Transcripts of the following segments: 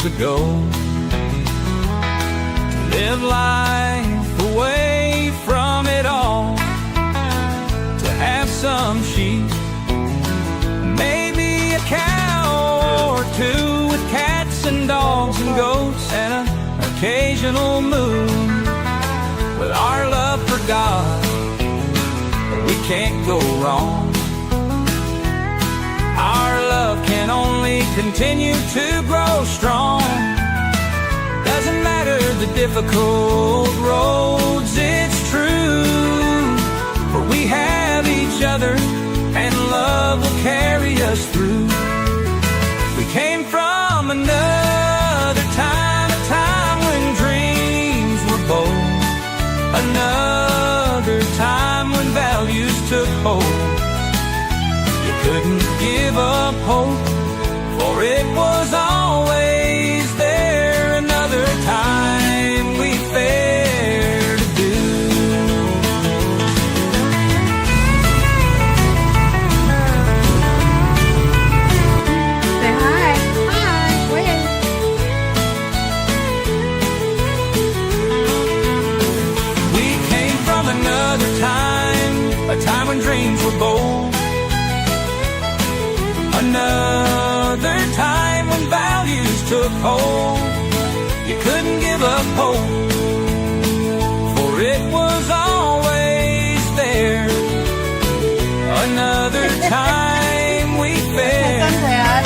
years ago. To live life away from it all, to have some sheep, maybe a cow or two, with cats and dogs and goats and an occasional moon. With our love for God, we can't go wrong. Our love can only continue to grow strong. Doesn't matter the difficult roads, it's true, for we have each other and love will carry us through. We came from another time, a time when dreams were bold, another time when values took hold. You couldn't give up hope, for it was always there. Another time we fared to do. Say hi. Hi. Wait. We came from another time, a time when dreams were bold, another time when values took hold. You couldn't give up hope, for it was always there. Another time we fared. I'm glad.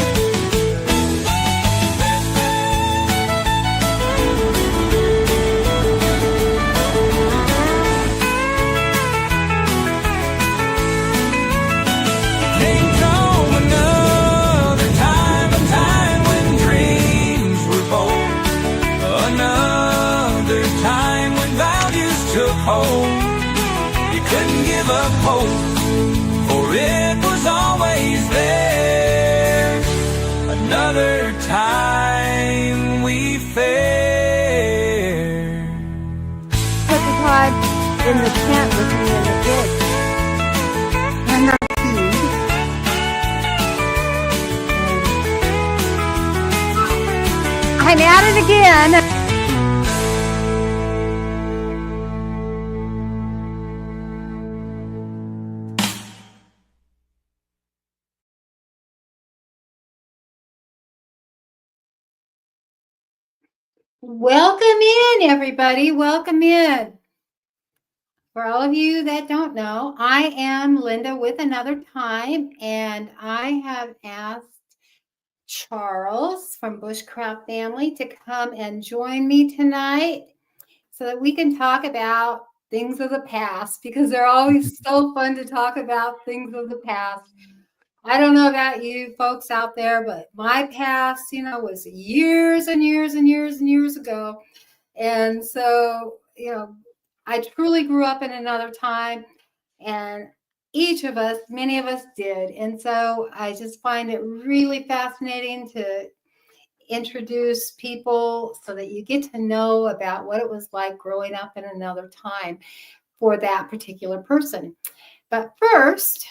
Came from another time, a time when dreams were bold, another time when values took hold. You couldn't give up hope, for it was always there. Another time we fared. Put the pod in the tent with me in the ditch. And the feed. I'm at it again. Welcome in, everybody. Welcome in. For all of you that don't know, I am Linda with Another Time, and I have asked Charles from Bushcraft family to come and join me tonight so that we can talk about things of the past, because they're always so fun to talk about things of the past. I don't know about you folks out there, but my past, was years and years and years and years ago. And so, I truly grew up in another time, and many of us did. And so I just find it really fascinating to introduce people so that you get to know about what it was like growing up in another time for that particular person. But first,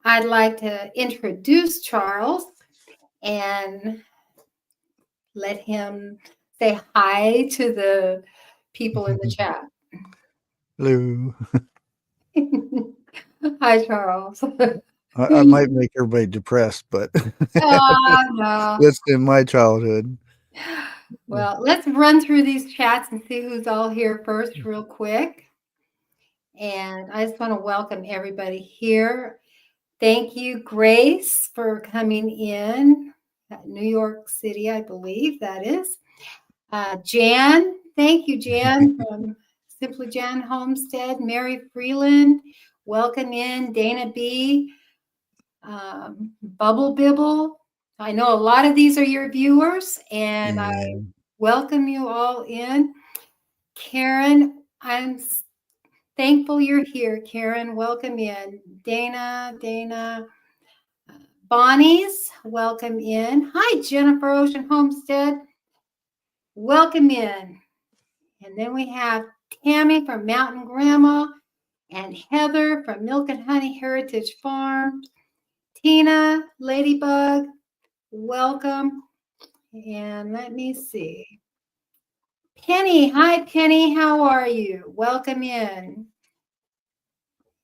I'd like to introduce Charles and let him say hi to the people in the chat. Hello. Hi, Charles. I might make everybody depressed, but No. that's in my childhood. Well, let's run through these chats and see who's all here first real quick. And I just want to welcome everybody here. Thank you, Grace, for coming in. New York City, I believe that is. Jan, thank you, Jan, from Simply Jan Homestead. Mary Freeland, welcome in. Dana B, Bubble Bibble. I know a lot of these are your viewers, and I welcome you all in. Karen, I'm thankful you're here, Karen. Welcome in. Dana, Bonnie's, welcome in. Hi, Jennifer Ocean Homestead. Welcome in. And then we have Tammy from Mountain Grandma and Heather from Milk and Honey Heritage Farms. Tina, Ladybug, welcome. And let me see. Penny, hi Penny, how are you? Welcome in.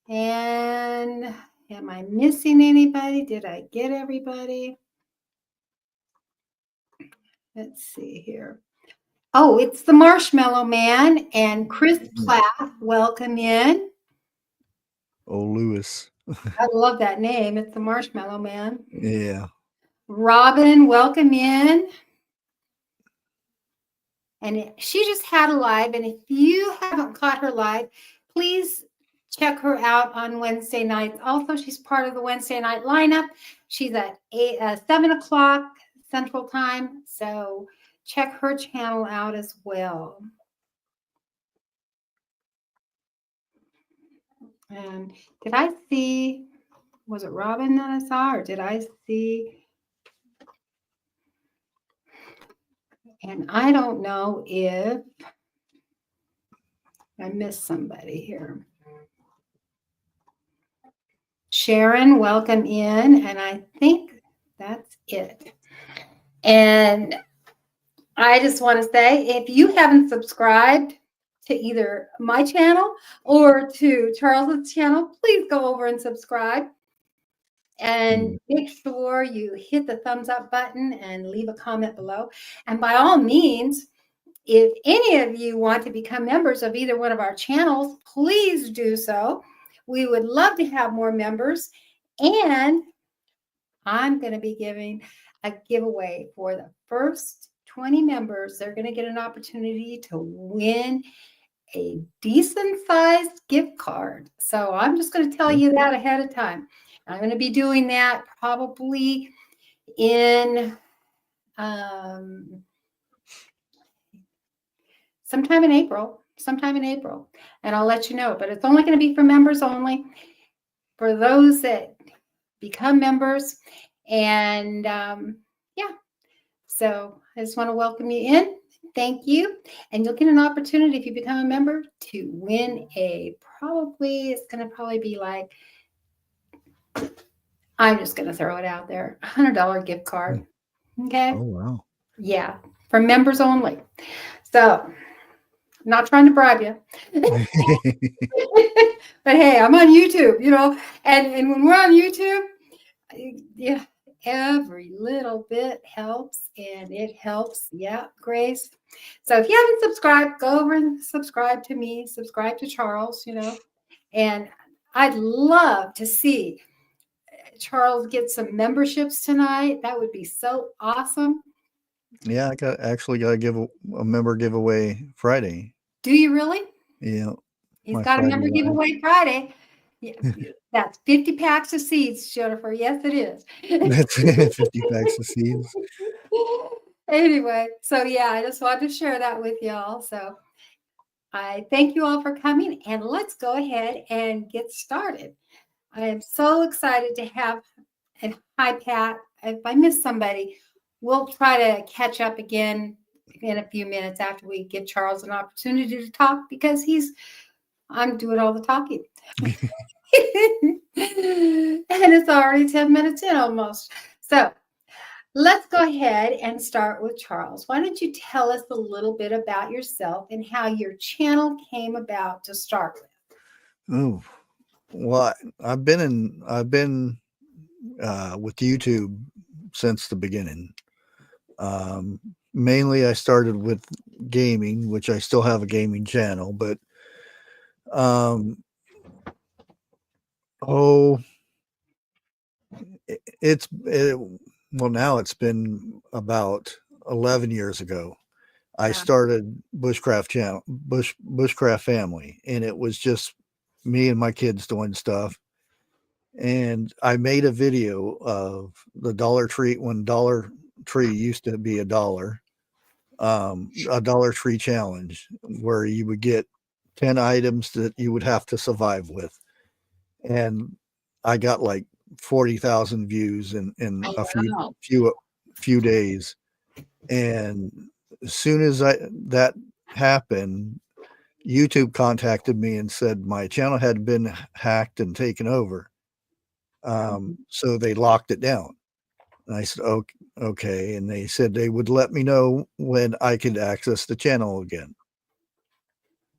And am I missing anybody? Did I get everybody? Let's see here. Oh, it's the Marshmallow Man and Chris Platt. Welcome in. Oh, Lewis. I love that name. It's the Marshmallow Man. Yeah. Robin, welcome in. And she just had a live. And if you haven't caught her live, please check her out on Wednesday nights. Also, she's part of the Wednesday night lineup. She's at 7 o'clock Central Time. So check her channel out as well. And did I see, was it Robin that I saw, or did I see? And I don't know if I missed somebody here. Sharon, welcome in. And I think that's it. And I just want to say, if you haven't subscribed to either my channel or to Charles's channel, please go over and subscribe. And make sure you hit the thumbs up button and leave a comment below. And by all means, if any of you want to become members of either one of our channels, please do so. We would love to have more members. And I'm going to be giving a giveaway for the first 20 members. They're going to get an opportunity to win a decent sized gift card. So I'm just going to tell you that ahead of time. I'm going to be doing that probably in sometime in April. And I'll let you know. But it's only going to be for members only. For those that become members. And yeah. So I just want to welcome you in. Thank you. And you'll get an opportunity if you become a member to win it's going to probably be like, I'm just going to throw it out there, $100 gift card. Okay. Oh, wow. Yeah. For members only. So I'm not trying to bribe you. But hey, I'm on YouTube, and when we're on YouTube, yeah, every little bit helps, and it helps. Yeah, Grace. So if you haven't subscribed, go over and subscribe to me, subscribe to Charles, and I'd love to see Charles get some memberships tonight. That would be so awesome. Yeah, I got to give a member giveaway Friday. Do you really? Yeah. He's got a member giveaway Friday. Yeah, that's 50 packs of seeds, Jennifer. Yes, it is. That's 50 packs of seeds. Anyway, so yeah, I just wanted to share that with y'all. So I thank you all for coming, and let's go ahead and get started. I am so excited to have, and hi, Pat. If I miss somebody, we'll try to catch up again in a few minutes after we give Charles an opportunity to talk, because I'm doing all the talking. And it's already 10 minutes in almost. So let's go ahead and start with Charles. Why don't you tell us a little bit about yourself and how your channel came about to start with? Oh, well, I've been with YouTube since the beginning. Mainly I started with gaming, which I still have a gaming channel, but well, now it's been about 11 years ago. I started Bushcraft Family, and it was just me and my kids doing stuff. And I made a video of the Dollar Tree when Dollar Tree used to be a Dollar Tree challenge, where you would get 10 items that you would have to survive with. And I got like 40,000 views in a few days. And as soon as that happened, YouTube contacted me and said my channel had been hacked and taken over. So they locked it down. And I said, okay. And they said they would let me know when I could access the channel again.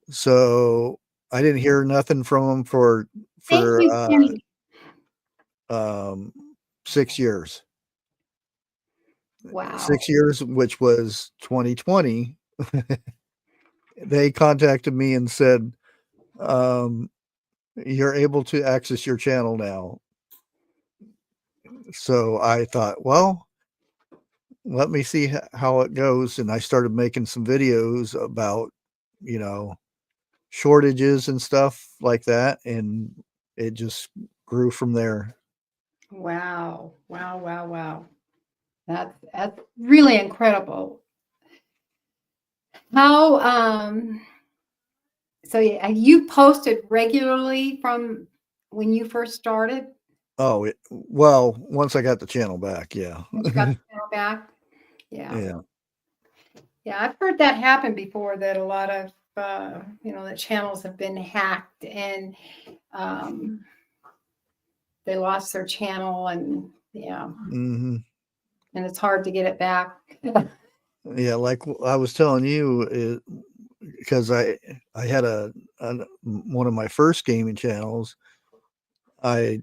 So I didn't hear nothing from them for Thank you, Kenny. 6 years. Wow. 6 years, which was 2020. They contacted me and said, you're able to access your channel now. So I thought, well, let me see how it goes. And I started making some videos about, you know, shortages and stuff like that. And it just grew from there. Wow. Wow. Wow. Wow. That's really incredible. How so you posted regularly from when you first started? Oh, well, once I got the channel back, yeah. Once you got the channel back? Yeah. Yeah. Yeah, I've heard that happen before, that a lot of the channels have been hacked and they lost their channel, and yeah, Hmm. and it's hard to get it back. Yeah, like I was telling you, because I had one of my first gaming channels. I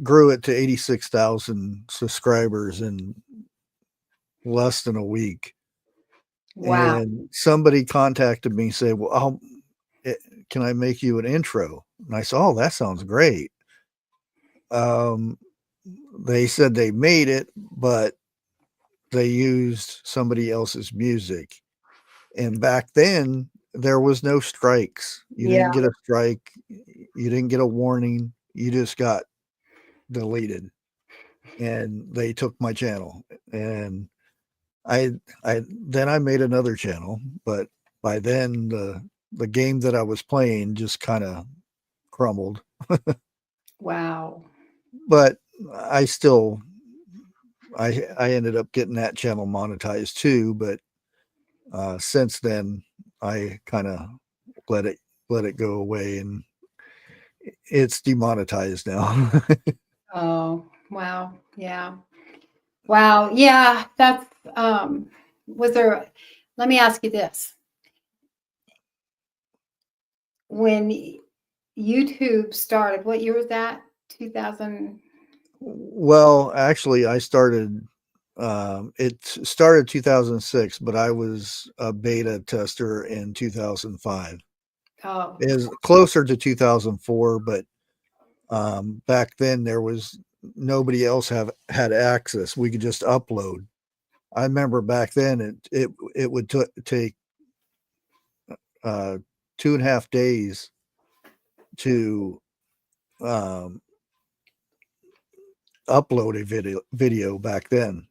grew it to 86,000 subscribers in less than a week. Wow. And somebody contacted me and said, well, can I make you an intro? And I said, oh, that sounds great. They said they made it, but they used somebody else's music. And back then there was no strikes. You Yeah. didn't get a strike. You didn't get a warning. You just got deleted. And they took my channel. And then I made another channel, but by then the game that I was playing just kind of crumbled. Wow. But I still I ended up getting that channel monetized too, but since then I kind of let it go away, and it's demonetized now. Oh, wow. Yeah. Wow. Yeah, that's was there let me ask you this. When YouTube started, what year was that? 2000. Well, actually, it started 2006, but I was a beta tester in 2005. Oh, It was closer to 2004, but back then there was nobody else had access. We could just upload. I remember back then it would take 2.5 days to um, upload a video back then.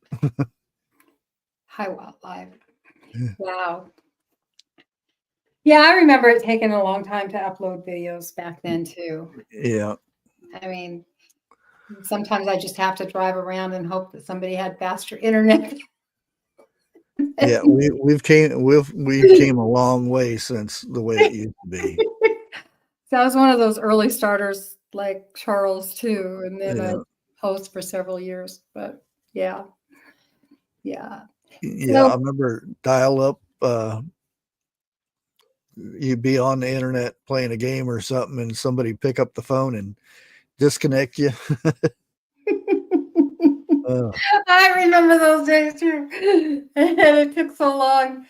Hi Wildlife. Wow. Yeah, I remember it taking a long time to upload videos back then too. Yeah. I mean, sometimes I just have to drive around and hope that somebody had faster internet. Yeah, we've came a long way since the way it used to be. So I was one of those early starters like Charles too, and then I Yeah. post for several years. But yeah, yeah. Yeah, I So remember dial up. You'd be on the internet playing a game or something, and somebody pick up the phone and disconnect you. Uh, I remember those days too. And it took so long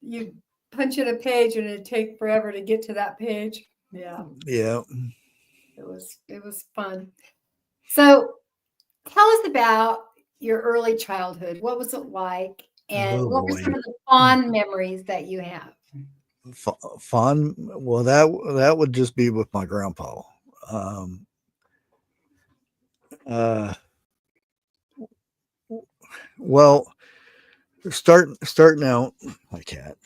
you punch in a page and it'd take forever to get to that page. Yeah, yeah. it was fun. So tell us about your early childhood. What was it like? And Oh what were boy. some of the fond memories that you have? Fun. Well, that would just be with my grandpa. Um, uh, well, starting out, my cat.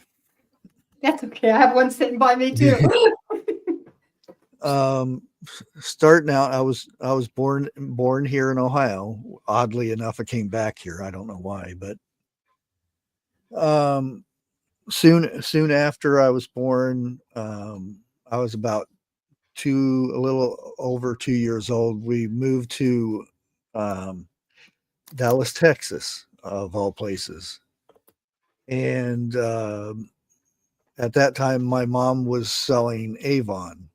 That's okay. I have one sitting by me too. Starting out, I was born here in Ohio. Oddly enough, I came back here. I don't know why, but um, soon after I was born, I was about a little over 2 years old. We moved to Dallas, Texas, of all places. And at that time, my mom was selling Avon,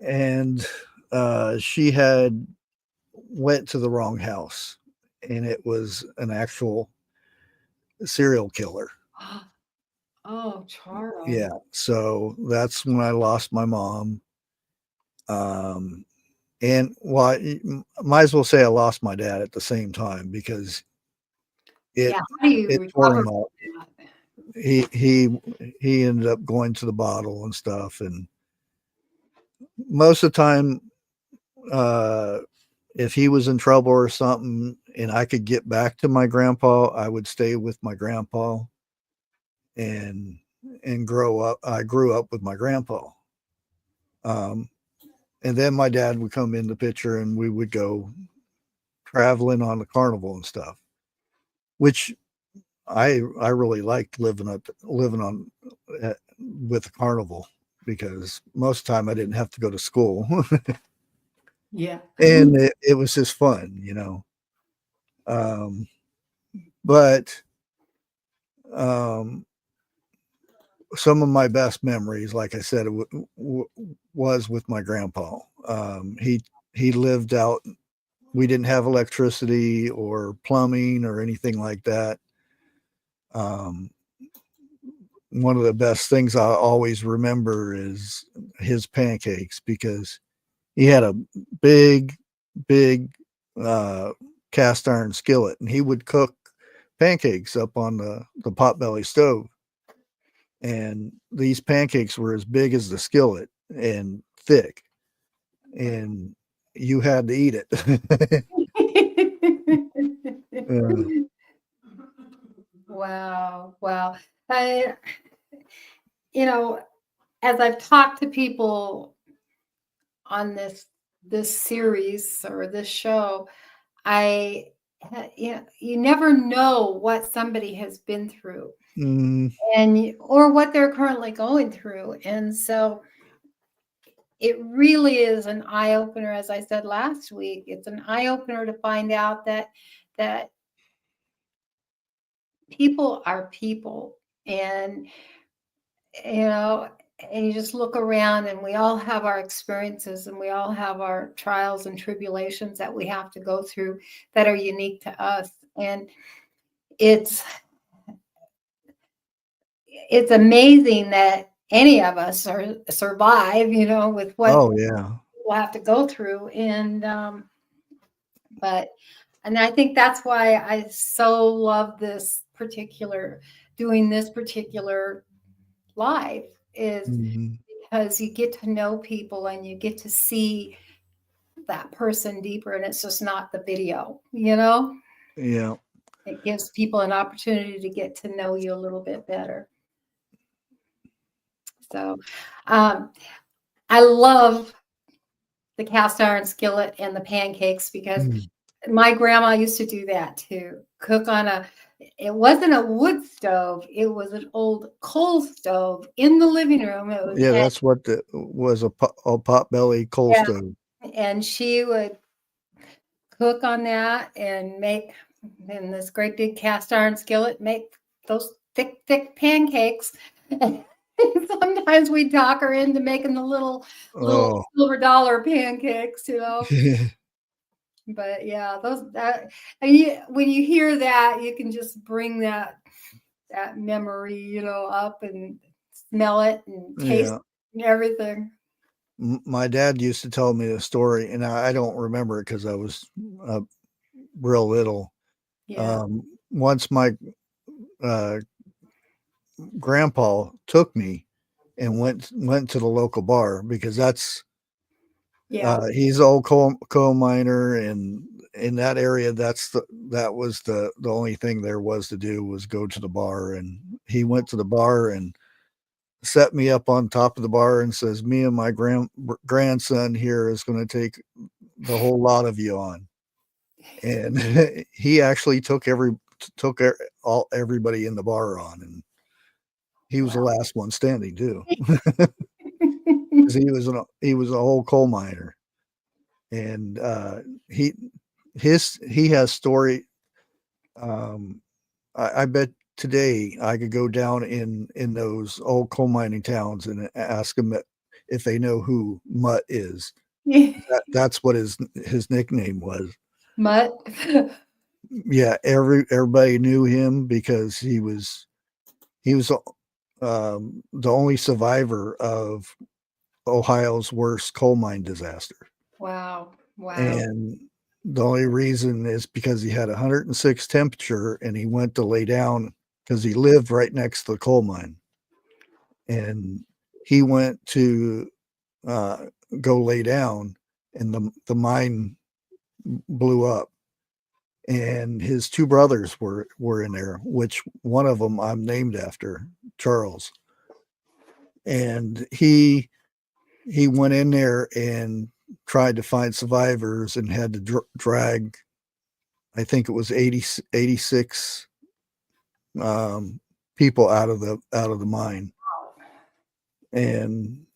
and she had went to the wrong house, and it was an actual serial killer. Oh, Charles. Yeah, so that's when I lost my mom. And well, I might as well say I lost my dad at the same time, because Yeah, how do you it tore recover him up. from that? He ended up going to the bottle and stuff, and most of the time, uh, if he was in trouble or something and I could get back to my grandpa, I would stay with my grandpa and grow up. I grew up with my grandpa. Um, and then my dad would come in the picture, and we would go traveling on the carnival and stuff, which I really liked living on with the carnival, because most of the time I didn't have to go to school. Yeah. And it was just fun, you know. Um, but um, some of my best memories, like I said, was with my grandpa. He lived out. We didn't have electricity or plumbing or anything like that. Um, One of the best things I always remember is his pancakes, because he had a big, big cast iron skillet, and he would cook pancakes up on the potbelly stove. And these pancakes were as big as the skillet and thick, and you had to eat it. uh, Wow, wow. I, you know, as I've talked to people on this series or this show, I you never know what somebody has been through, mm, or what they're currently going through. And so it really is an eye opener. As I said last week, it's an eye opener to find out that people are people. And you know, and you just look around, and we all have our experiences, and we all have our trials and tribulations that we have to go through that are unique to us. And it's amazing that any of us survive, with what oh yeah. we'll have to go through. And but and I think that's why I so love doing this particular live, is Mhm. because you get to know people and you get to see that person deeper, and it's just not the video. Yeah. It gives people an opportunity to get to know you a little bit better. So I love the cast iron skillet and the pancakes, because Mm. my grandma used to do that too. Cook on it wasn't a wood stove, it was an old coal stove in the living room. It was Yeah, that's what was a potbelly coal yeah, stove. and she would cook on that and make in this great big cast iron skillet, make those thick pancakes. Sometimes we talk her into making the little Oh. silver dollar pancakes. But yeah, and when you hear that, you can just bring that memory, up, and smell it and taste Yeah. it and everything. My dad used to tell me a story, and I don't remember it because I was uh, real little. Yeah. Once my uh, grandpa took me and went to the local bar, because Yeah. he's an old coal miner, and in that area, that was the only thing there was to do, was go to the bar. And he went to the bar and set me up on top of the bar and says, "Me and my grandson here is going to take the whole lot of you on." And he actually took everybody in the bar on, and he was the Wow. last one standing too, because he was a whole coal miner. And he he has story. I bet today I could go down in those old coal mining towns and ask them if they know who Mutt is. That's what his nickname was. Mutt. Yeah, everybody knew him because he was the only survivor of Ohio's worst coal mine disaster. Wow. Wow. And the only reason is because he had 106 temperature and he went to lay down because he lived right next to the coal mine. And he went to go lay down and the mine blew up. And his two brothers were in there, which one of them I'm named after, Charles. And he went in there and tried to find survivors and had to drag, I think it was 86 people out of the mine. And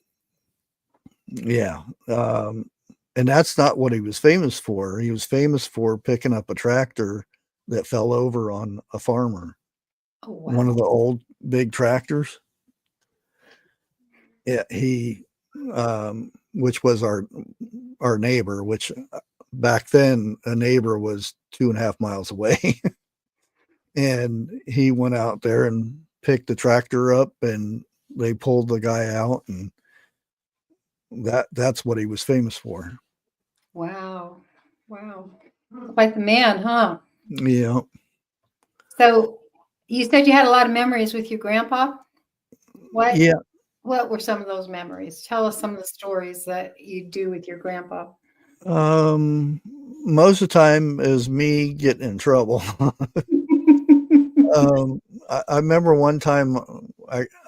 yeah, and that's not what he was famous for. He was famous for picking up a tractor that fell over on a farmer. Oh, wow. One of the old big tractors. Yeah, he which was our neighbor, which back then a neighbor was 2.5 miles away. And he went out there and picked the tractor up and they pulled the guy out, and that's what he was famous for. Wow. Wow. Quite the man, huh? Yeah. So you said you had a lot of memories with your grandpa. Yeah. What were some of those memories? Tell us some of the stories that you do with your grandpa. Most of the time is me getting in trouble. I remember one time,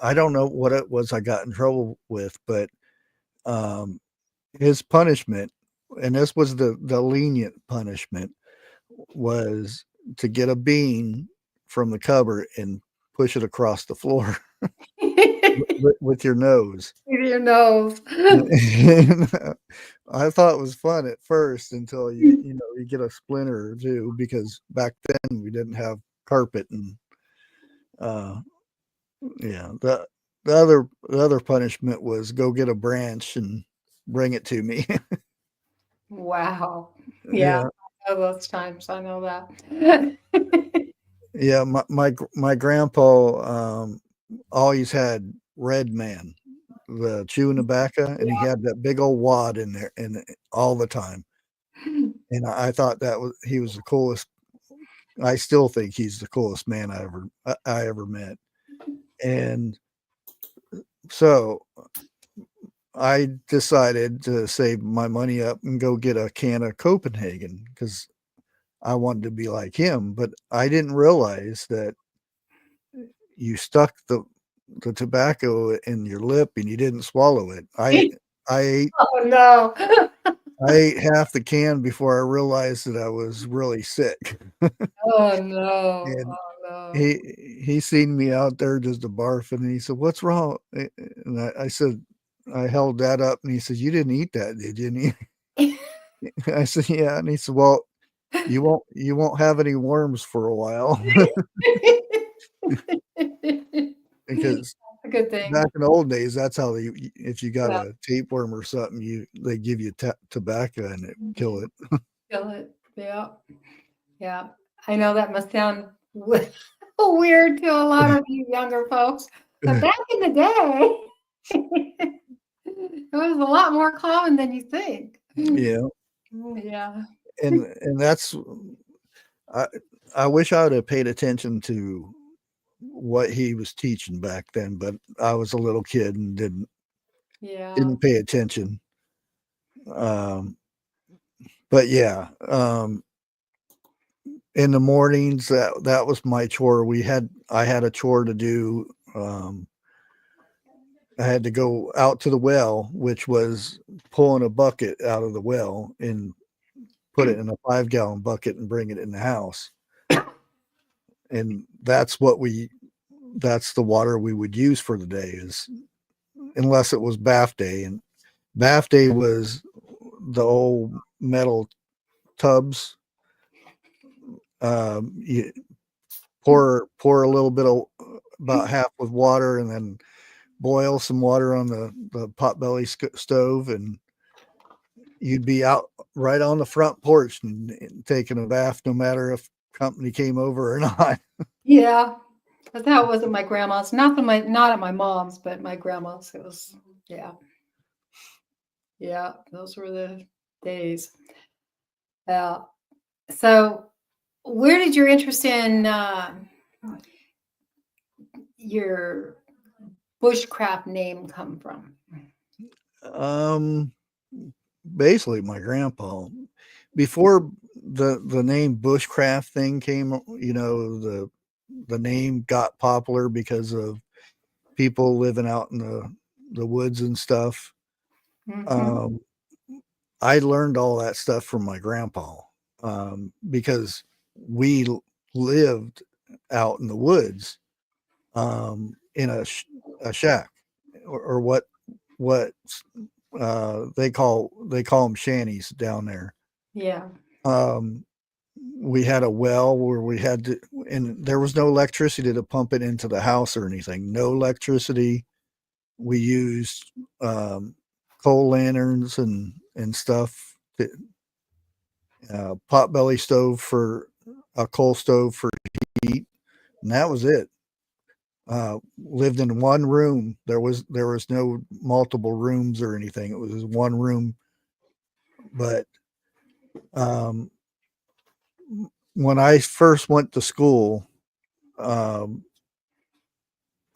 I don't know what it was I got in trouble with, but his punishment, and this was the lenient punishment, was to get a bean from the cupboard and push it across the floor with your nose. With your nose. I thought it was fun at first until you get a splinter or two, because back then we didn't have carpet. And yeah, the other punishment was go get a branch and bring it to me. Wow. Yeah. I know those times. I know that. Yeah, my grandpa always had Red Man, the chewing tobacco, and he had that big old wad in there and all the time. And I thought he was the coolest. I still think he's the coolest man I ever met. And so I decided to save my money up and go get a can of Copenhagen because I wanted to be like him. But I didn't realize that you stuck the tobacco in your lip and you didn't swallow it. I ate Oh no. I ate half the can before I realized that I was really sick. Oh no. And Oh no. he seen me out there just a barfing, and he said, "What's wrong?" And I said, I held that up, and he said, "You didn't eat that, did you?" And I said, "Yeah." And he said, "Well, you won't have any worms for a while." Because a good thing. back in the old days, that's how if you got a tapeworm or something, they give you tobacco and it kill it. Kill it. Yeah. Yeah. I know that must sound weird to a lot of you younger folks, but back in the day, it was a lot more common than you think. Yeah. Yeah. And that's I wish I would have paid attention to what he was teaching back then, but I was a little kid and didn't pay attention. But yeah, in the mornings, that was my chore. I had a chore to do. I had to go out to the well, which was pulling a bucket out of the well and put it in a 5-gallon bucket and bring it in the house. And that's the water we would use for the day, unless it was bath day. And bath day was the old metal tubs You pour a little bit of about half with water, and then boil some water on the potbelly stove, and you'd be out right on the front porch and taking a bath, no matter if company came over or not. Yeah. But that wasn't my grandma's. Not at my mom's, but my grandma's. It was, yeah. Yeah, those were the days. So where did your interest in your bushcraft name come from? Basically my grandpa. Before the name bushcraft thing came, the name got popular because of people living out in the woods and stuff. Mm-hmm. I learned all that stuff from my grandpa, because we lived out in the woods, in a shack, or what they call them shanties down there. Yeah. We had a well where we had to, and there was no electricity to pump it into the house or anything. No electricity. We used coal lanterns and stuff. Potbelly stove for a coal stove for heat, and that was it. Lived in one room. There was no multiple rooms or anything. It was one room. But when I first went to school, I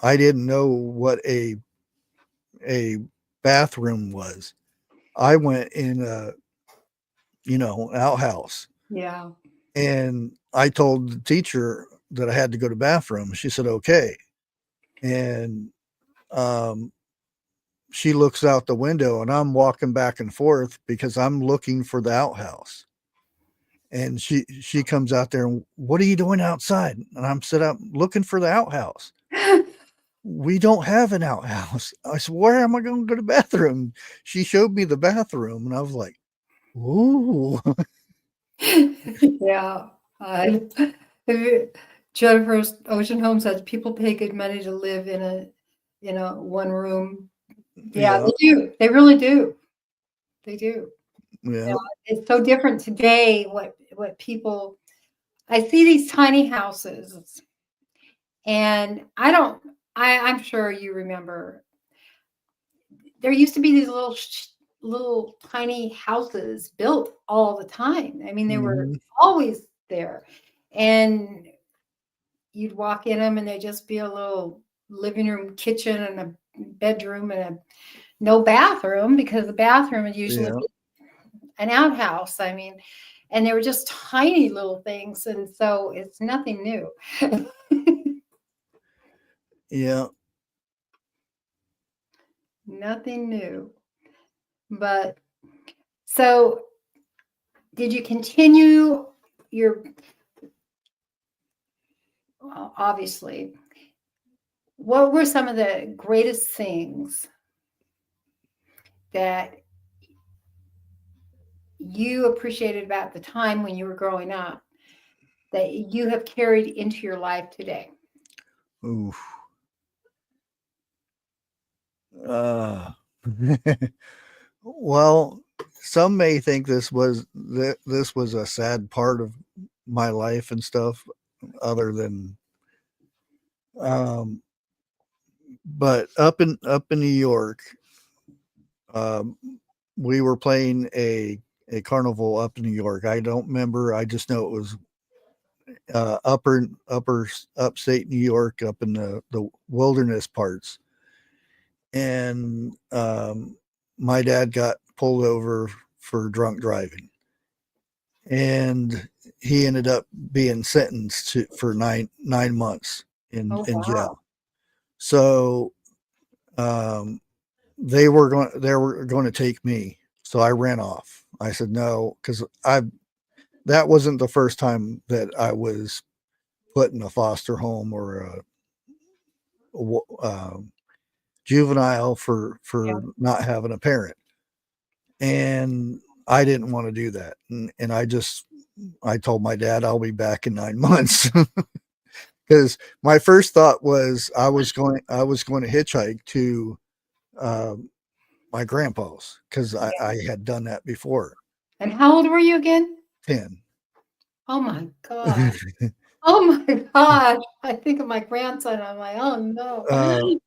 didn't know what a bathroom was. I went in an outhouse. Yeah. And I told the teacher that I had to go to the bathroom. She said, okay. And she looks out the window, and I'm walking back and forth because I'm looking for the outhouse. And she comes out there, and what are you doing outside? And I'm sitting up looking for the outhouse. We don't have an outhouse. I said, where am I going to go to the bathroom? She showed me the bathroom, and I was like, ooh. Yeah. Jennifer's Ocean Home says people pay good money to live in a one room. Yeah, they do. They really do. They do. Yeah. It's so different today. What people, I see these tiny houses, and I'm sure you remember. There used to be these little tiny houses built all the time. I mean, they were always there, and you'd walk in them, and they'd just be a little living room, kitchen, and a bedroom, and no bathroom, because the bathroom would usually be an outhouse. I mean, and they were just tiny little things, and so it's nothing new. Yeah. Nothing new. But so did you continue well, obviously, what were some of the greatest things that you appreciated about the time when you were growing up that you have carried into your life today? Oof. Well, some may think this was a sad part of my life and stuff, other than, but up in New York, we were playing a carnival up in New York. I don't remember. I just know it was upstate New York, up in the wilderness parts. And my dad got pulled over for drunk driving, and he ended up being sentenced for nine months in jail. So they were going to take me. So I ran off. I said no, because that wasn't the first time that I was put in a foster home or a juvenile for not having a parent. And I didn't want to do that. And I just I told my dad I'll be back in 9 months. Because my first thought was I was going to hitchhike to my grandpa's, because I had done that before. And how old were you again? 10. Oh my God. Oh my gosh. I think of my grandson. I'm like, oh no.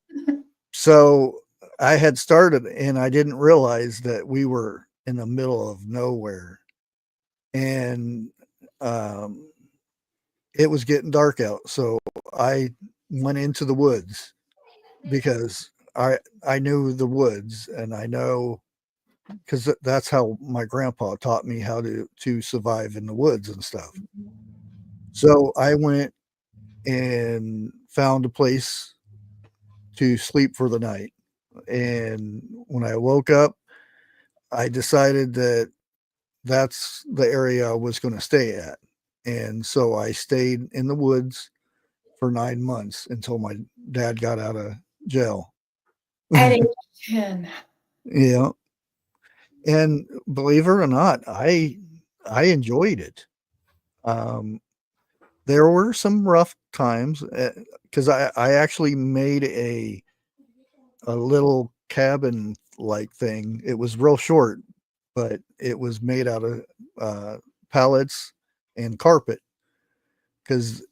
So I had started, and I didn't realize that we were in the middle of nowhere, and it was getting dark out. So I went into the woods, because I knew the woods, and I know, because that's how my grandpa taught me how to survive in the woods and stuff. So I went and found a place to sleep for the night. And when I woke up, I decided that that's the area I was going to stay at. And so I stayed in the woods for 9 months until my dad got out of jail. At age 10. Yeah. And believe it or not, I enjoyed it. There were some rough times, because I actually made a little cabin like thing. It was real short, but it was made out of pallets and carpet, because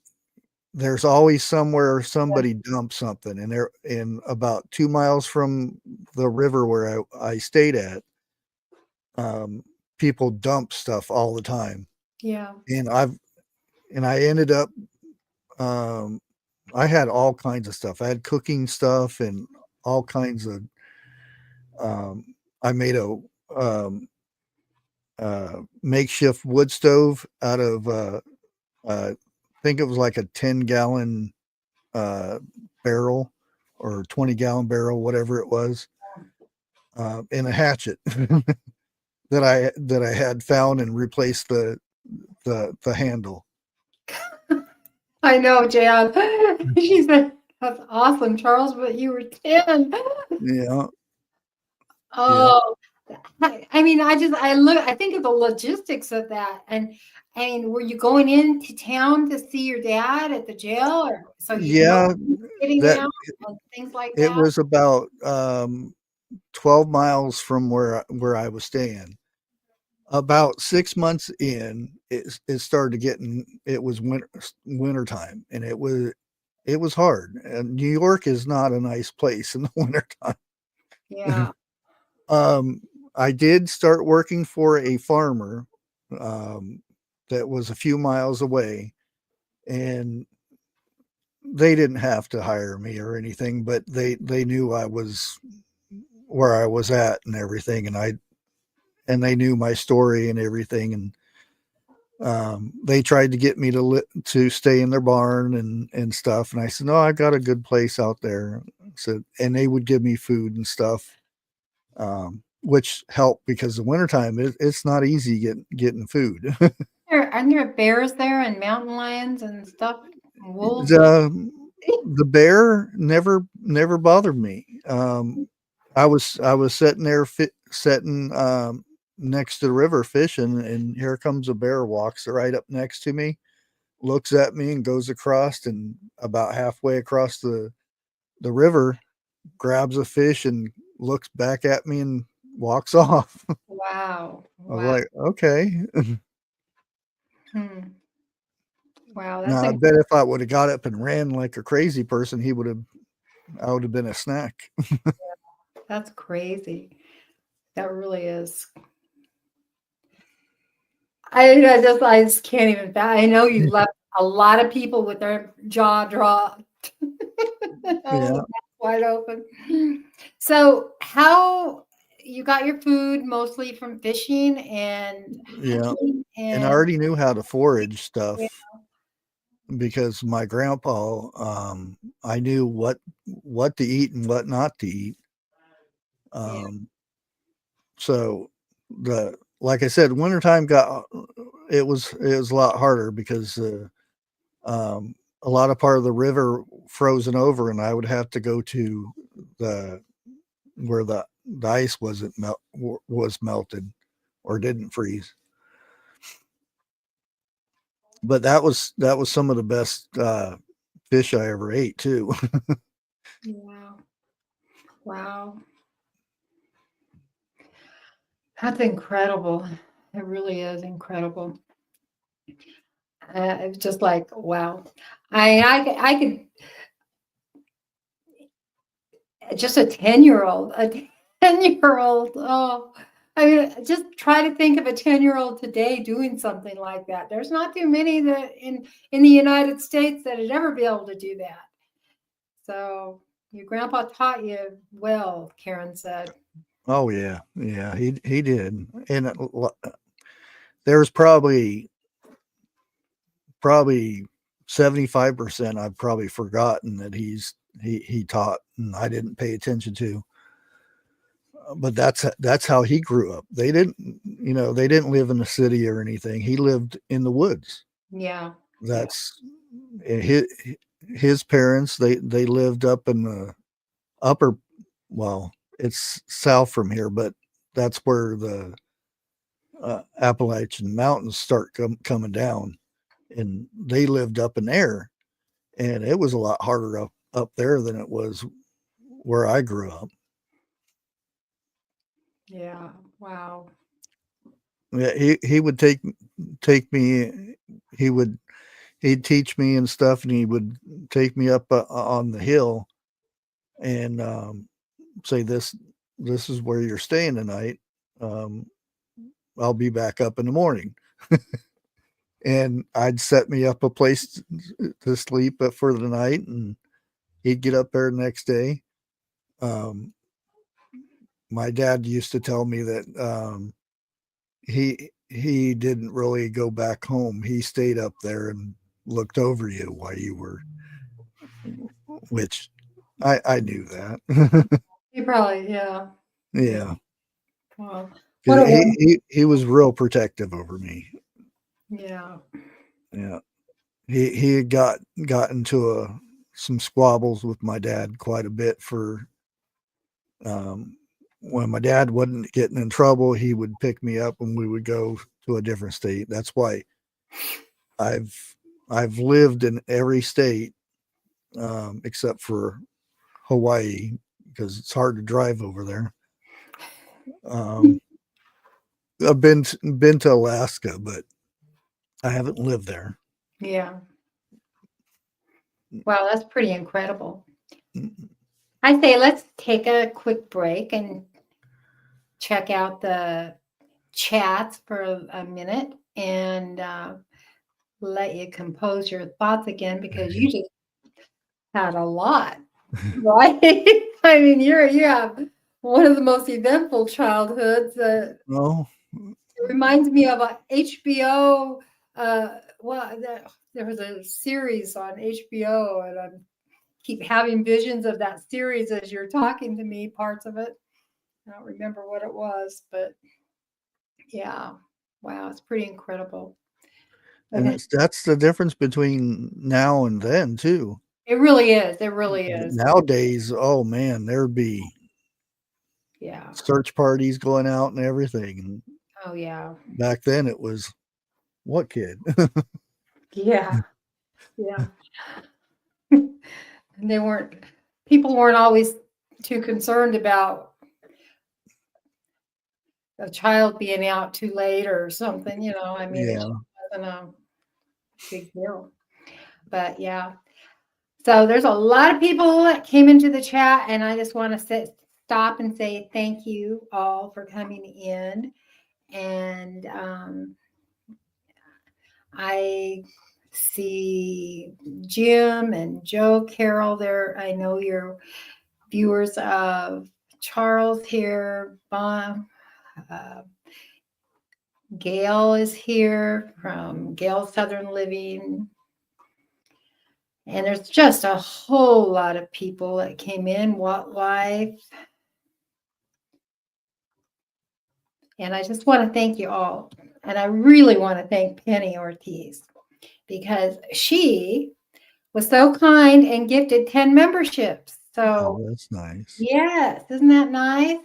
there's always somewhere somebody dumps something, and there, in about 2 miles from the river where I stayed at, people dump stuff all the time. Yeah. And I ended up, I had all kinds of stuff. I had cooking stuff and all kinds of, I made a um, makeshift wood stove out of, I think it was like a 10-gallon barrel, or 20-gallon barrel, whatever it was, and a hatchet that I had found, and replaced the handle. I know, Jan. She said, that's awesome, Charles, but you were 10. Yeah. Oh, I mean, I think of the logistics of that. And I mean, were you going into town to see your dad at the jail, or so you know Yeah, getting that out and things like it that? was about 12 miles from where I was staying. About 6 months in, it started getting, it was winter time, and it was hard. And New York is not a nice place in the wintertime. Yeah. I did start working for a farmer that was a few miles away, and they didn't have to hire me or anything, but they knew I was where I was at and everything, and they knew my story and everything, and they tried to get me to stay in their barn and stuff, and I said, no, I got a good place out there. So, and they would give me food and stuff, which helped, because the wintertime, it's not easy getting food. Aren't there bears there and mountain lions and stuff? And wolves? The bear never bothered me. I was sitting there sitting next to the river fishing, and here comes a bear, walks right up next to me, looks at me, and goes across, and about halfway across the river, grabs a fish and looks back at me and walks off. Wow. I was Wow. like, okay. Hmm. Wow. Now, I bet if I would have got up and ran like a crazy person, I would have been a snack. That's crazy. That really is. I just can't even. I know you left a lot of people with their jaw dropped. Yeah. Wide open. So, how you got your food mostly from fishing and Yeah. hunting, And I and already knew how to forage stuff, because my grandpa, I knew what to eat and what not to eat. So like I said, wintertime it was a lot harder, because a lot of part of the river frozen over, and I would have to go to where the ice was melted or didn't freeze. But that was some of the best fish I ever ate too. Wow. Wow. That's incredible. It really is incredible. It's just like, wow. I could just a 10-year-old, a 10-year-old. Oh, I mean, just try to think of a 10-year-old today doing something like that. There's not too many that in the United States that'd ever be able to do that. So your grandpa taught you well, Karen said. Oh yeah, yeah, he did, and there was probably 75% I've probably forgotten that he taught and I didn't pay attention to. But that's how he grew up. They didn't live in the city or anything. He lived in the woods. Yeah. That's his parents. They lived up in the upper, well, it's south from here, but that's where the Appalachian Mountains start coming down, and they lived up in there, and it was a lot harder up there than it was where I grew up. Yeah. Wow. Yeah, he would take me. He'd teach me and stuff, and he would take me up on the hill and say, "This is where you're staying tonight. I'll be back up in the morning." And I'd set me up a place to sleep for the night, and he'd get up there the next day. My dad used to tell me that he didn't really go back home. He stayed up there and looked over you while you were, which I knew that. You probably, yeah. Yeah. Wow. What 'Cause a he was real protective over me. yeah. Yeah. He had got into some squabbles with my dad quite a bit for when my dad wasn't getting in trouble, he would pick me up and we would go to a different state. That's why I've lived in every state except for Hawaii, because it's hard to drive over there. I've been to Alaska, but I haven't lived there. Yeah. Wow, that's pretty incredible. Mm. I say let's take a quick break and check out the chats for a minute and let you compose your thoughts again, because you just had a lot, right? I mean, you have one of the most eventful childhoods. No, It reminds me of a HBO. Well, there was a series on HBO, and I keep having visions of that series as you're talking to me. Parts of it, I don't remember what it was, but yeah, wow, it's pretty incredible. and Okay. that's the difference between now and then too. It really is. It really is. Nowadays, oh man, there'd be Yeah. search parties going out and everything. And Oh, yeah. back then it was, what kid? Yeah. Yeah. And people weren't always too concerned about a child being out too late or something, I mean, it Yeah. just wasn't a big deal. But yeah. So there's a lot of people that came into the chat, and I just want to stop and say thank you all for coming in. And I see Jim and Joe Carol there. I know you're viewers of Charles here. Gail is here from Gail Southern Living. And there's just a whole lot of people that came in. What Life. And I just want to thank you all. And I really want to thank Penny Ortiz, because she was so kind and gifted 10 memberships. So, that's nice. yes, isn't that nice?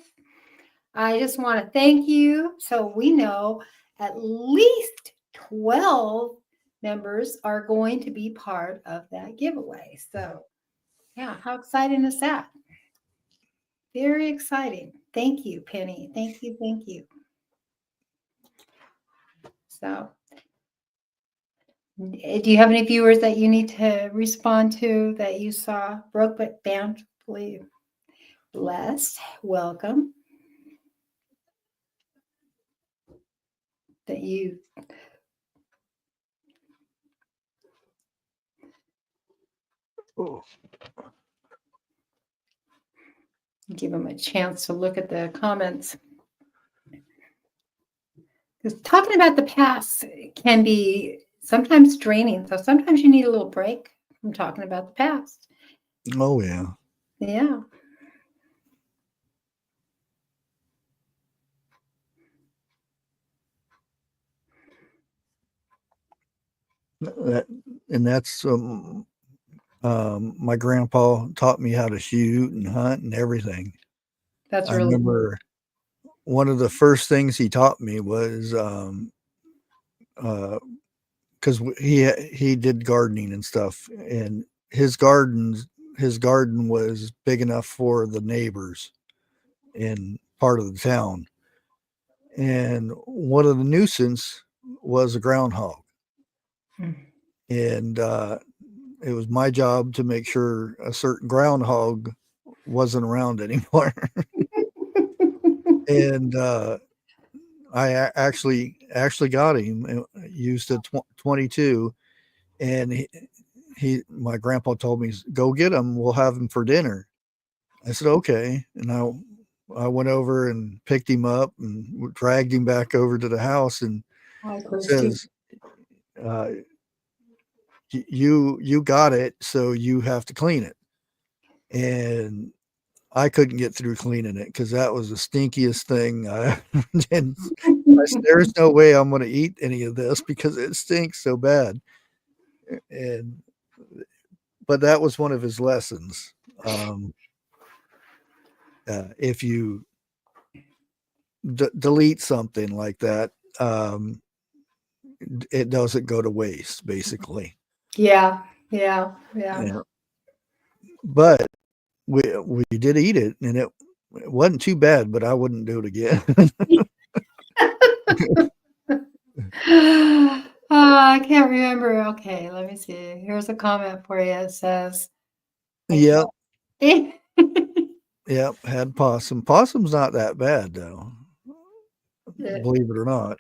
I just want to thank you. So we know at least 12 members are going to be part of that giveaway. So, yeah, how exciting is that? Very exciting. Thank you, Penny. Thank you. Thank you. So, do you have any viewers that you need to respond to that you saw? Broke but bountifully blessed. Welcome. That you give them a chance to look at the comments. Because talking about the past can be sometimes draining. So sometimes you need a little break from talking about the past. Oh, yeah. Yeah. That's my grandpa taught me how to shoot and hunt and everything. That's I really remember one of the first things he taught me was because he did gardening and stuff, and his garden was big enough for the neighbors in part of the town, and one of the nuisance was a groundhog. And it was my job to make sure a certain groundhog wasn't around anymore. And I actually got him and used a 22, and my grandpa told me, go get him, we'll have him for dinner. I said okay, and I went over and picked him up and dragged him back over to the house, and says, you got it, so you have to clean it. And I couldn't get through cleaning it because that was the stinkiest thing. And I said, there's no way I'm going to eat any of this because it stinks so bad. But that was one of his lessons. If you delete something like that, it doesn't go to waste, basically. Yeah. But we did eat it, and it wasn't too bad, but I wouldn't do it again. I can't remember. Okay, let me see. Here's a comment for you. It says, Yep. Yep, had possum. Possum's not that bad, though. Believe it or not.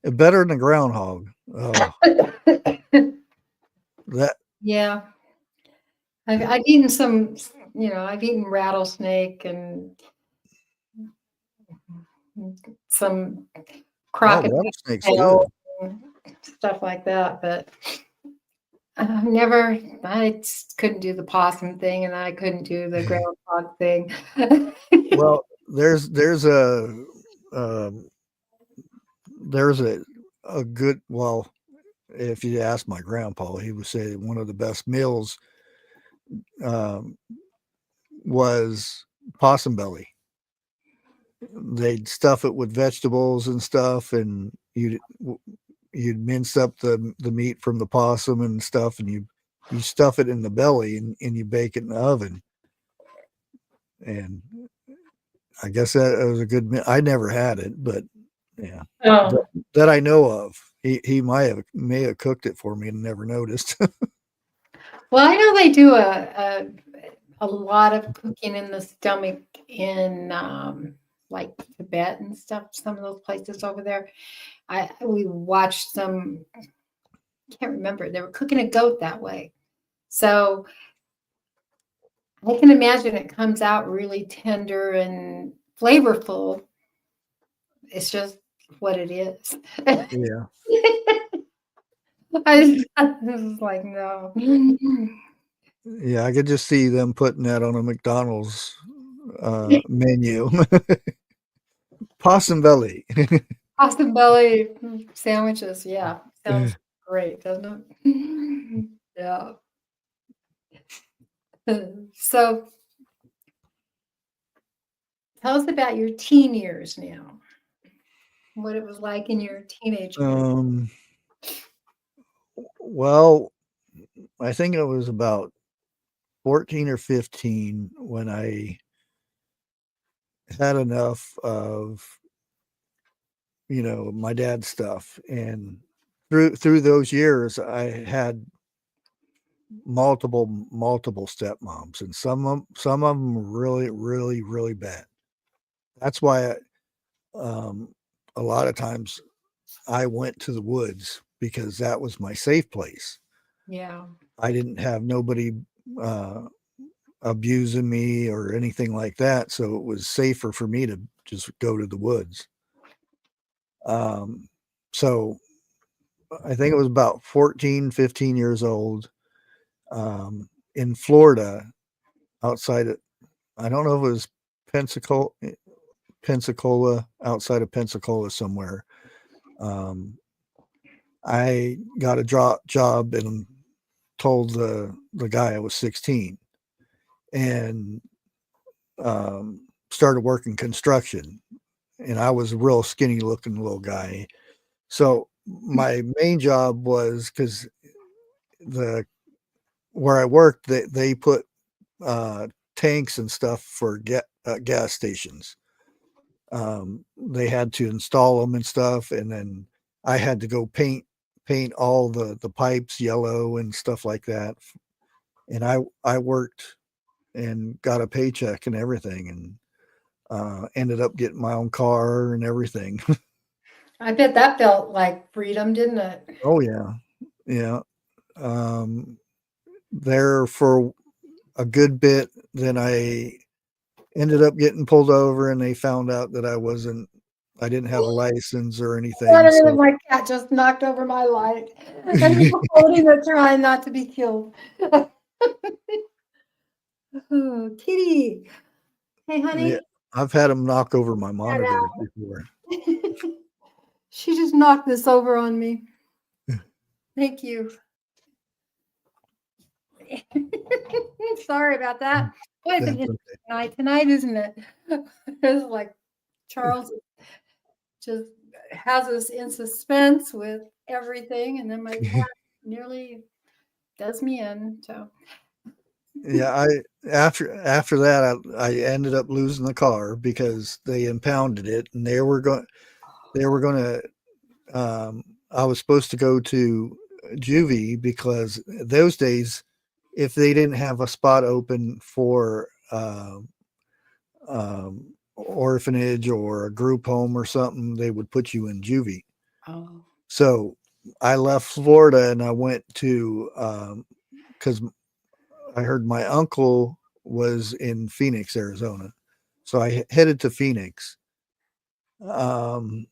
Better than a groundhog. Oh. Yeah. I've eaten some, I've eaten rattlesnake and some crocodile stuff like that, but I just couldn't do the possum thing, and I couldn't do the groundhog thing. Well, there's a good, well, if you ask my grandpa, he would say one of the best meals was possum belly. They'd stuff it with vegetables and stuff, and you'd mince up the meat from the possum and stuff, and you stuff it in the belly, and you bake it in the oven. And I guess that was a good meal. I never had it, but yeah, that I know of. He may have cooked it for me and never noticed. Well, I know they do a lot of cooking in the stomach in like Tibet and stuff. Some of those places over there. We watched some. I can't remember. They were cooking a goat that way, so I can imagine it comes out really tender and flavorful. It's just what it is. Yeah. I was like, no. Yeah, I could just see them putting that on a McDonald's menu. Possum belly. Possum belly sandwiches. Yeah. Sounds great, doesn't it? Yeah. So tell us about your teen years now. What it was like in your teenage years. Well, I think it was about 14 or 15 when I had enough of, my dad's stuff. And through those years, I had multiple stepmoms, and some of them were really, really, really bad. That's why a lot of times I went to the woods, because that was my safe place. Yeah. I didn't have nobody uh, abusing me or anything like that, so it was safer for me to just go to the woods. So I think it was about 14, 15 years old, in Florida, outside of, I don't know if it was Pensacola, outside of Pensacola somewhere. I got a job and told the guy I was 16, and started working construction. And I was a real skinny looking little guy. So my main job was, because the where I worked, they put tanks and stuff for gas stations. They had to install them and stuff, and then I had to go paint all the pipes yellow and stuff like that. And I worked and got a paycheck and everything, and ended up getting my own car and everything. I bet that felt like freedom, didn't it? Oh yeah, yeah. Um, there for a good bit, then I ended up getting pulled over, and they found out that I didn't have a license or anything. Wondering if So my cat just knocked over my light. And he's holding it, trying not to be killed. Oh, Kitty. Hey, yeah, honey. I've had them knock over my Get monitor out. before. She just knocked this over on me. Thank you. Sorry about that. Boy, it's an That's interesting night tonight, isn't it? It's like Charles just has us in suspense with everything, and then my cat nearly does me in. So Yeah, after that, I ended up losing the car because they impounded it, and they were going to I was supposed to go to juvie, because those days, if they didn't have a spot open for orphanage or a group home or something, they would put you in juvie. oh, So I left Florida and I went to, because I heard my uncle was in Phoenix, Arizona. So I headed to Phoenix. Um,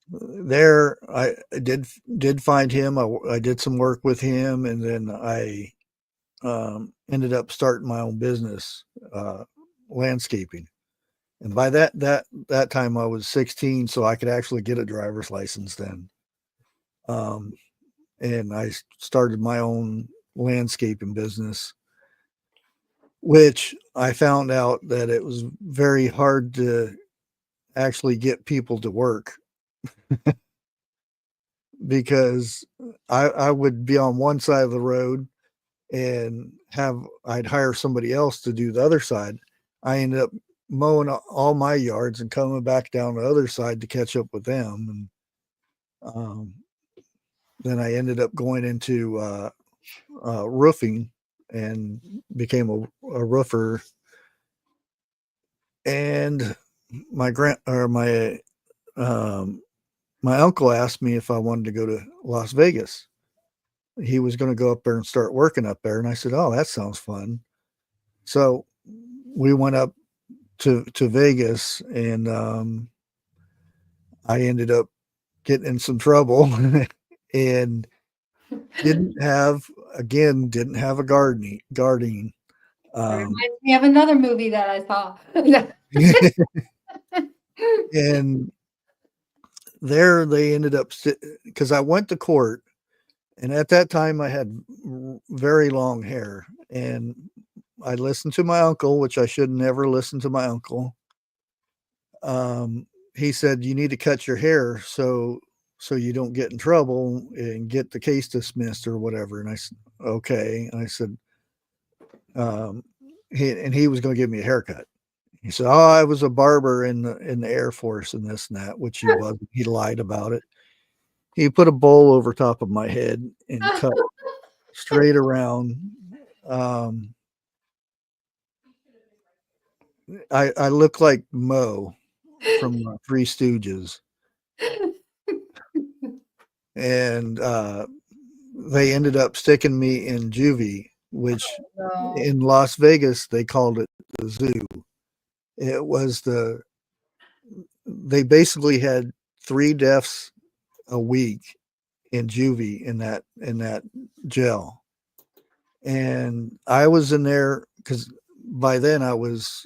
there I did find him. I did some work with him, and then I ended up starting my own business, landscaping. And by that time I was 16, so I could actually get a driver's license then. Um, and I started my own landscaping business, which I found out that it was very hard to actually get people to work, because I would be on one side of the road and I'd hire somebody else to do the other side. I ended up mowing all my yards and coming back down the other side to catch up with them. And then I ended up going into roofing and became a roofer. And my um, my uncle asked me if I wanted to go to Las Vegas. He was going to go up there and start working up there, and I said, "Oh, that sounds fun." So we went up to Vegas, and I ended up getting in some trouble and didn't have a gardening. that Um, reminds me of another movie that I saw. and there they ended up, because I went to court, and at that time I had very long hair, and I listened to my uncle, which I should never listen to my uncle. He said, "You need to cut your hair." So so you don't get in trouble and get the case dismissed or whatever. And I said, okay. And I said, he was going to give me a haircut. He said, oh, I was a barber in the Air Force and this and that, which he was. He lied about it. He put a bowl over top of my head and cut straight around. I look like Mo from Three Stooges. And they ended up sticking me in juvie, which in Las Vegas, they called it the zoo. It was they basically had 3 deaths a week in juvie in that jail. And I was in there because by then I was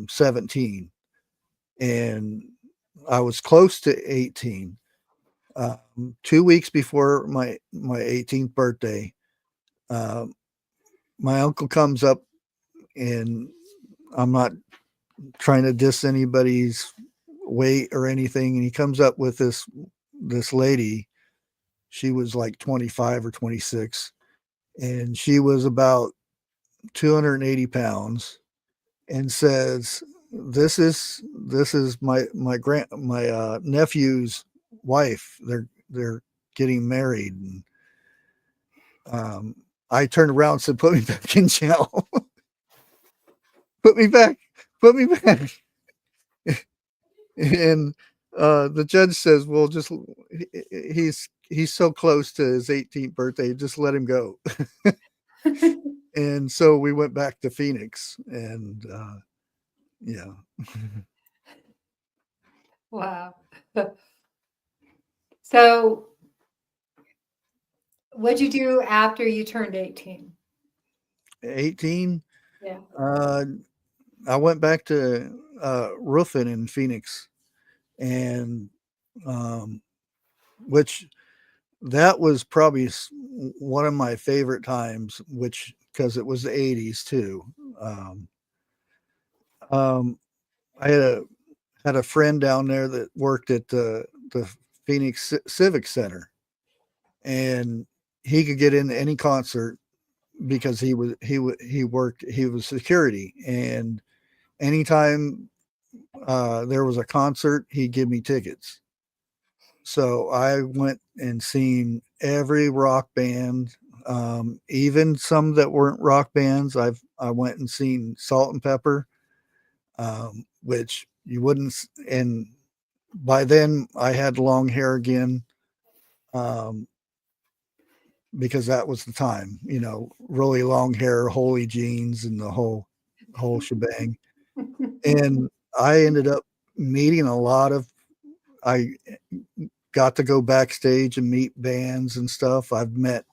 17 and I was close to 18. 2 weeks before my 18th birthday, my uncle comes up, and I'm not trying to diss anybody's weight or anything. And he comes up with this lady. She was like 25 or 26, and she was about 280 pounds, and says, "This is my nephew's wife. They're getting married." And I turned around and said, "Put me back in jail. Put me back. And the judge says, "Well, just he's so close to his 18th birthday, just let him go." And so we went back to Phoenix, and yeah. Wow. So what'd you do after you turned 18? 18? Yeah. I went back to roofing in Phoenix, and which that was probably one of my favorite times, which because it was the 80s too. I had a friend down there that worked at the Phoenix Civic Center, and he could get into any concert because he was security, and anytime there was a concert, he'd give me tickets. So I went and seen every rock band, even some that weren't rock bands. I went and seen Salt and Pepper, which you wouldn't. And by then I had long hair again, because that was the time, really long hair, holy jeans, and the whole shebang. And I ended up meeting I got to go backstage and meet bands and stuff. I've met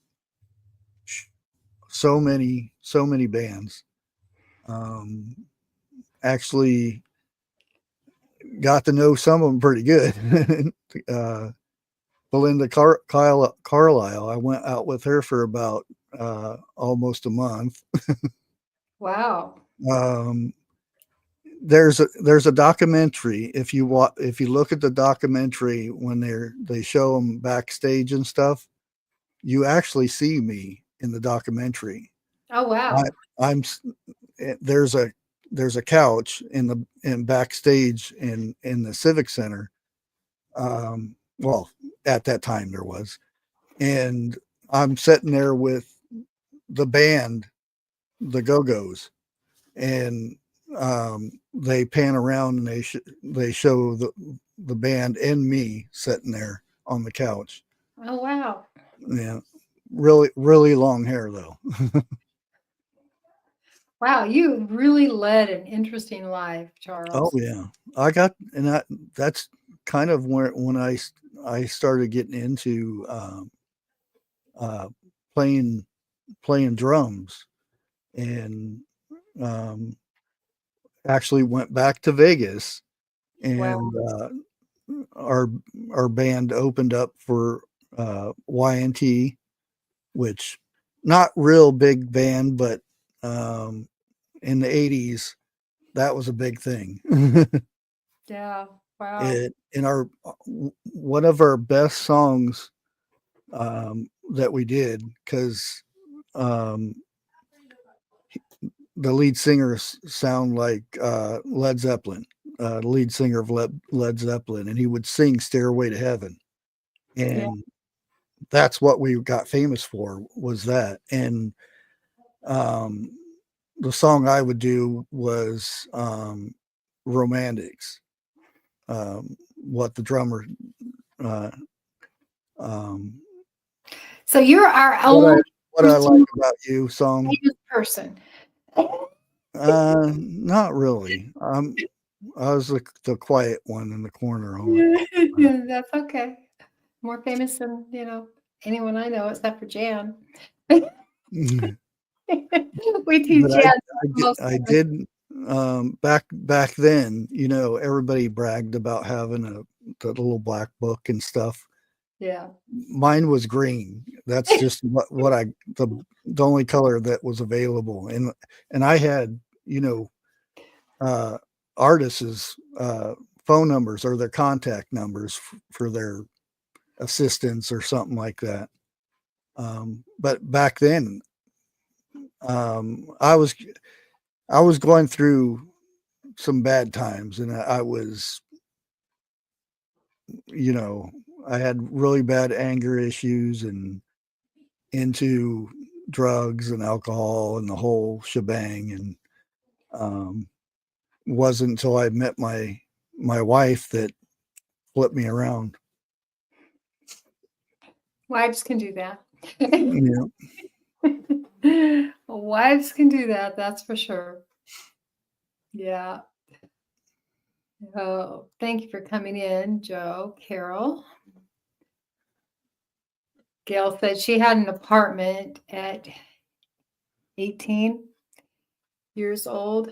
so many bands. Actually got to know some of them pretty good. Belinda Carlisle, I went out with her for about almost a month. Wow. There's a documentary. If you look at the documentary when they show them backstage and stuff, you actually see me in the documentary. Oh wow. There's a couch in backstage in the Civic Center. Well, at that time there was, and I'm sitting there with the band, the Go-Go's, and they pan around and they show the band and me sitting there on the couch. Oh wow. Yeah, really long hair though. Wow, you really led an interesting life, Charles. Oh yeah, that's kind of when I started getting into playing drums, and actually went back to Vegas, and Wow. our band opened up for YNT, which not real big band, but in the 80s that was a big thing. Yeah. Wow. In our one of our best songs that we did, because um, the lead singers sound like Led Zeppelin, the lead singer of Led Zeppelin, and he would sing "Stairway to Heaven," Yeah. and that's what we got famous for, was that. And the song I would do was "Romantics," what the drummer. Uh, um, So you're our what I only what I like person, about you song. famous person. Not really. I was the quiet one in the corner all the time. That's okay. More famous than, anyone I know except for Jan. We tease But Jan most I famous. did back then, everybody bragged about having the little black book and stuff. Yeah. Mine was green. That's just the only color that was available. And I had, uh artists' phone numbers or their contact numbers for their assistants or something like that. But back then, I was going through some bad times, and I was, I had really bad anger issues and into drugs and alcohol and the whole shebang. And wasn't until I met my wife that flipped me around. Wives can do that. Yeah. Wives can do that, that's for sure. Yeah. Oh, thank you for coming in, Joe. Carol. Gail said she had an apartment at 18 years old.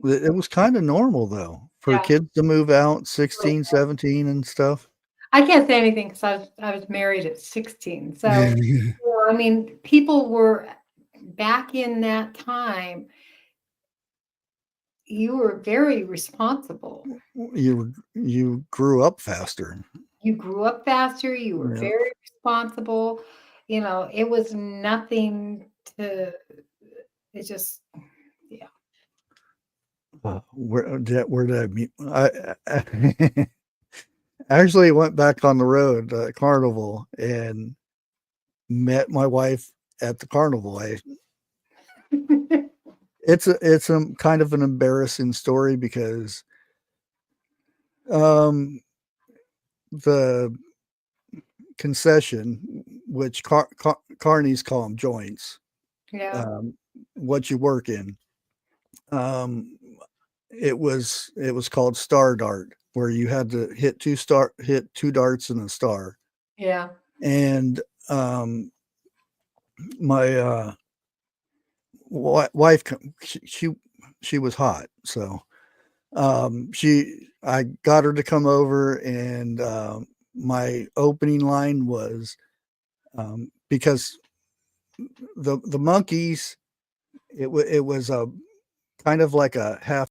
It was kind of normal though for Yeah. kids to move out 16, 17 and stuff. I can't say anything because I was married at 16. So, I mean, people were back in that time. You were very responsible. You grew up faster. You grew up faster. You were Yeah. very responsible. It was nothing to. It just, yeah. Where did I meet? I actually went back on the road, carnival, and met my wife at the carnival. It's a kind of an embarrassing story because the concession, which carnies call them joints, Yeah. what you work in, it was called Star Dart, where you had to hit two darts and a star. Yeah. And my wife, she was hot, so I got her to come over, and my opening line was, because the monkeys, it was a kind of like a half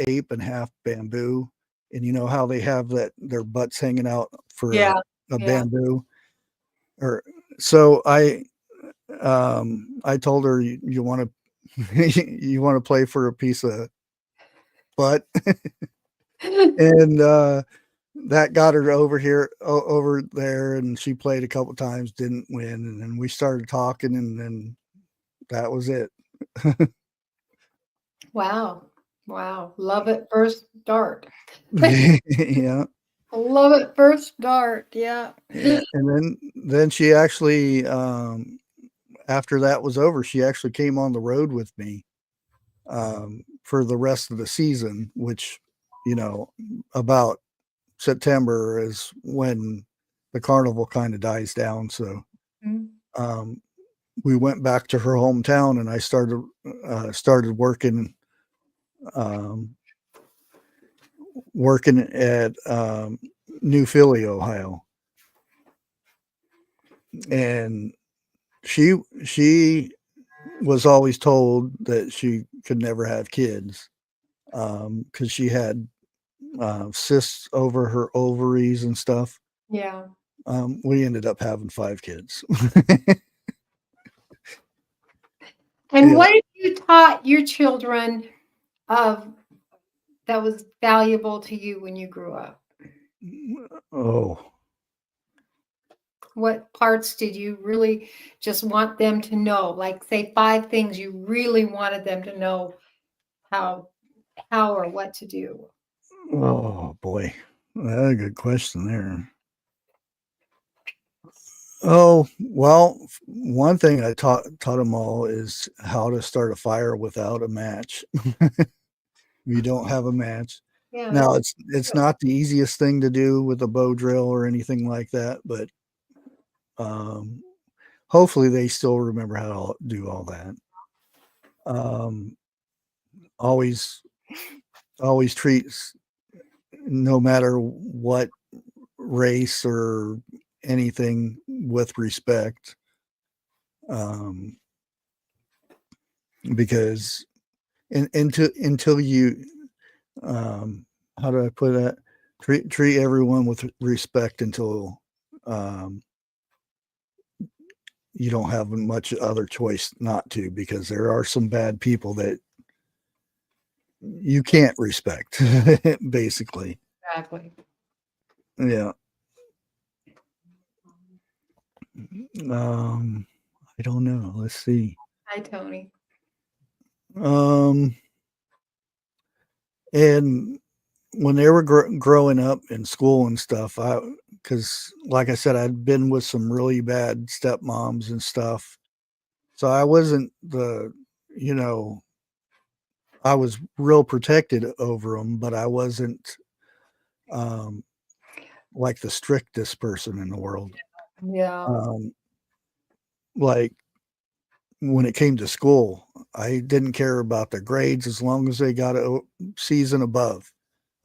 ape and half bamboo, and you know how they have their butts hanging out for Yeah. a Yeah. bamboo. Or so I told her, you want to you want to play for a piece of butt. And that got her over there, and she played a couple times, didn't win, and then we started talking, and then that was it. Wow. Wow. Love at first dart. Yeah. Love at first dart. Yeah. Yeah. And then she actually, after that was over, she actually came on the road with me for the rest of the season, which, about September is when the carnival kind of dies down. So we went back to her hometown, and I started working at New Philly, Ohio. And she was always told that she could never have kids, because she had cysts over her ovaries and stuff. Yeah. We ended up having 5 kids. And Yeah. what have you taught your children of that was valuable to you when you grew up? Oh, What parts did you really just want them to know? Like, say 5 things you really wanted them to know how or what to do. oh boy. A good question there. Oh, well, one thing I taught them all is how to start a fire without a match. You don't have a match. Yeah, Now, that's it's good. not the easiest thing to do with a bow drill or anything like that, but um, hopefully they still remember how to do all that. Um, always treats, no matter what race or anything, with respect. Um, because until you, um, how do I put that? Treat everyone with respect until um, you don't have much other choice not to, because there are some bad people that you can't respect, basically. Exactly. Yeah. I don't know. Let's see. Hi, Tony. Um, and when they were growing up in school and stuff, because like I said, I'd been with some really bad stepmoms and stuff. So I wasn't you know, I was real protected over them, but I wasn't um, like the strictest person in the world. Yeah. Um, like when it came to school, I didn't care about their grades as long as they got a C's and above.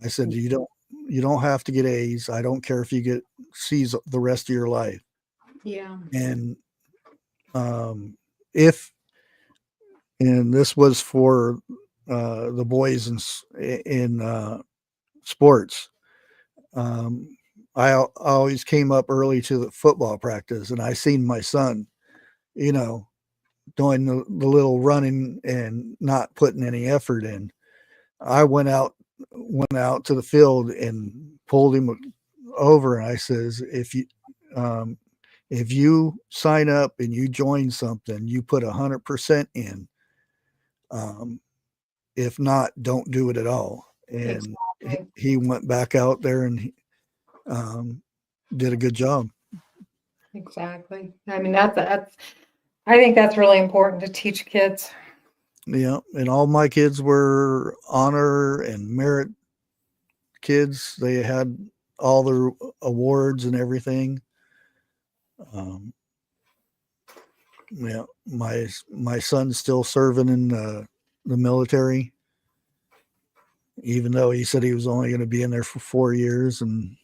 I said, you don't have to get A's. I don't care if you get C's the rest of your life. Yeah. And um, if and this was for the boys in sports. Um, I always came up early to the football practice, and I seen my son, you know, doing the little running and not putting any effort in. I went out to the field and pulled him over, and I says, um, if you sign up and you join something, you put 100% in. Um, if not, don't do it at all. And Exactly. he went back out there and did a good job. Exactly. I mean, I think that's really important to teach kids. Yeah, and all my kids were honor and merit kids. They had all their awards and everything. Yeah, my son's still serving in the military, even though he said he was only going to be in there for 4 years. And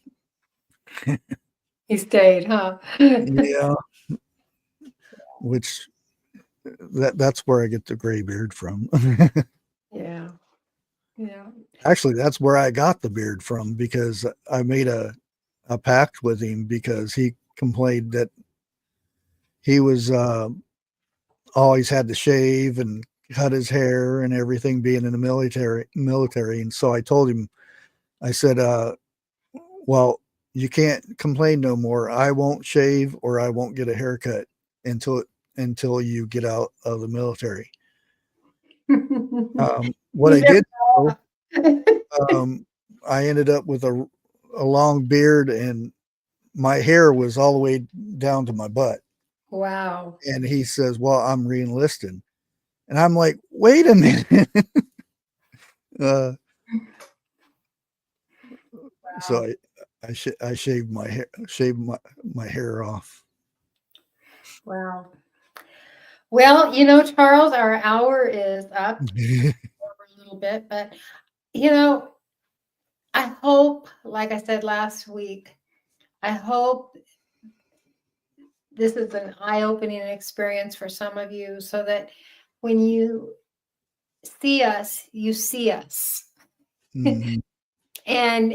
He stayed, huh? yeah, which that's where I get the gray beard from. Yeah. Yeah. Actually, that's where I got the beard from, because I made a pact with him, because he complained that he was always had to shave and cut his hair and everything, being in the military. And so I told him, I said, well, you can't complain no more. I won't shave or I won't get a haircut until you get out of the military. What You I never did, know. I ended up with a long beard, and my hair was all the way down to my butt. Wow. And he says, well, I'm re-enlisted. And I'm like, wait a minute. uh, so I shaved my hair off. Wow. Well, Charles, our hour is up over a little bit, but I hope, like I said last week, I hope this is an eye-opening experience for some of you, so that when you see us, you see us. Mhm. And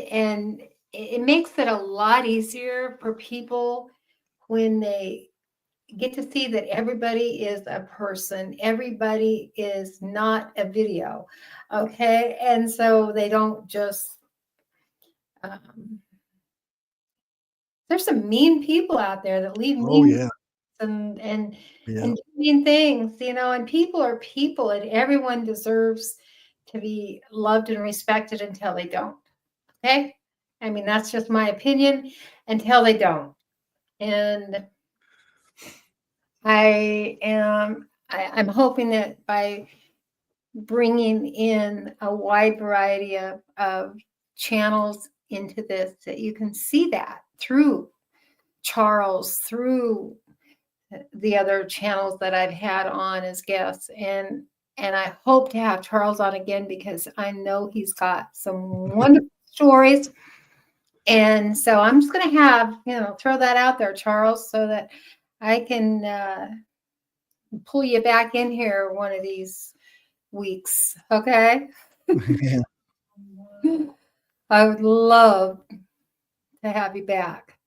it makes it a lot easier for people when they get to see that everybody is a person. Everybody is not a video. Okay. And so they don't just, there's some mean people out there that leave Oh mean yeah. and Yeah. do mean things, and people are people, and everyone deserves to be loved and respected until they don't. Okay. I mean, that's just my opinion until they don't. And I'm hoping that by bringing in a wide variety of channels into this, that you can see that through Charles, through the other channels that I've had on as guests. And I hope to have Charles on again because I know he's got some wonderful stories. And so I'm just going to have, throw that out there, Charles, so that I can pull you back in here one of these weeks. Okay. Yeah. I would love to have you back.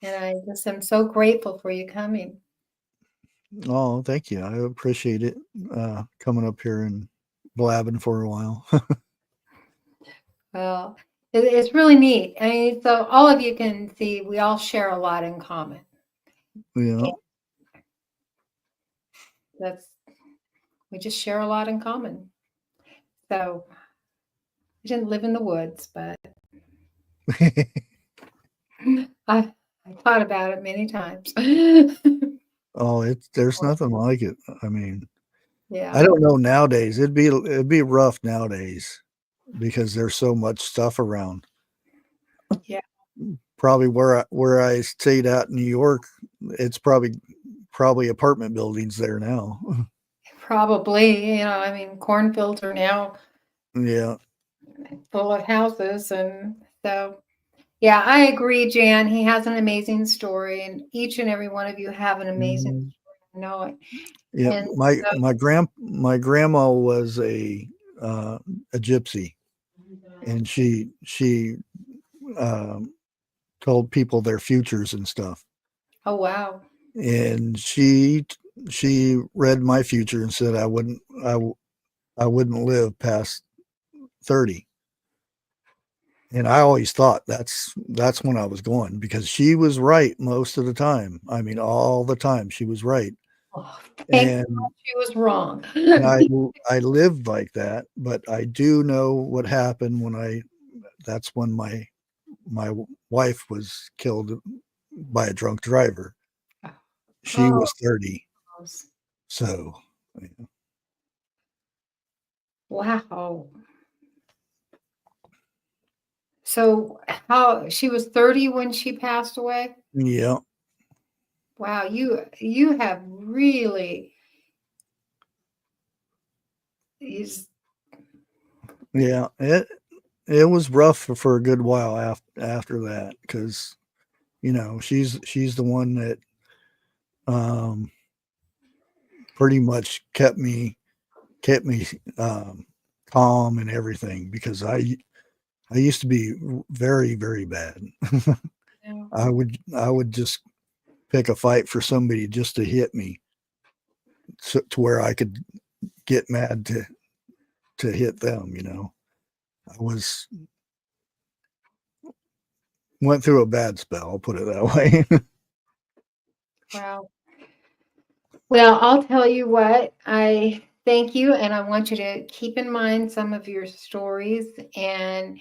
And I just am so grateful for you coming. Oh, thank you. I appreciate it. Coming up here and blabbing for a while. Well, it's really neat. I mean, so all of you can see we all share a lot in common. Yeah. We just share a lot in common. So I didn't live in the woods, but I thought about it many times. Oh, there's nothing like it. I mean, Yeah. I don't know nowadays. It'd be rough nowadays because there's so much stuff around. Yeah. Probably where I stayed out in New York, it's probably apartment buildings there now. Probably, I mean, cornfields are now Yeah. full of houses. And so, yeah, I agree, Jan. He has an amazing story, and each and every one of you have an amazing Mhm. story. I know it. Yeah. And My grandma was a gypsy, and she told people their futures and stuff. oh, wow. And she read my future and said I wouldn't live past 30. And I always thought that's when I was going, because she was right most of the time. I mean, all the time she was right. Oh, thank And God she was wrong. I lived like that, but I do know what happened that's when my wife was killed by a drunk driver. She Oh, was 30. So, wow. So how she was 30 when she passed away? yeah. Wow, you have really is Yeah, it was rough for a good while after that, because she's the one that pretty much kept me calm and everything, because I used to be very, very bad. I would just pick a fight for somebody just to hit me, to where I could get mad to hit them. I went through a bad spell, I'll put it that way. wow. Well, I'll tell you what, I thank you, and I want you to keep in mind some of your stories, and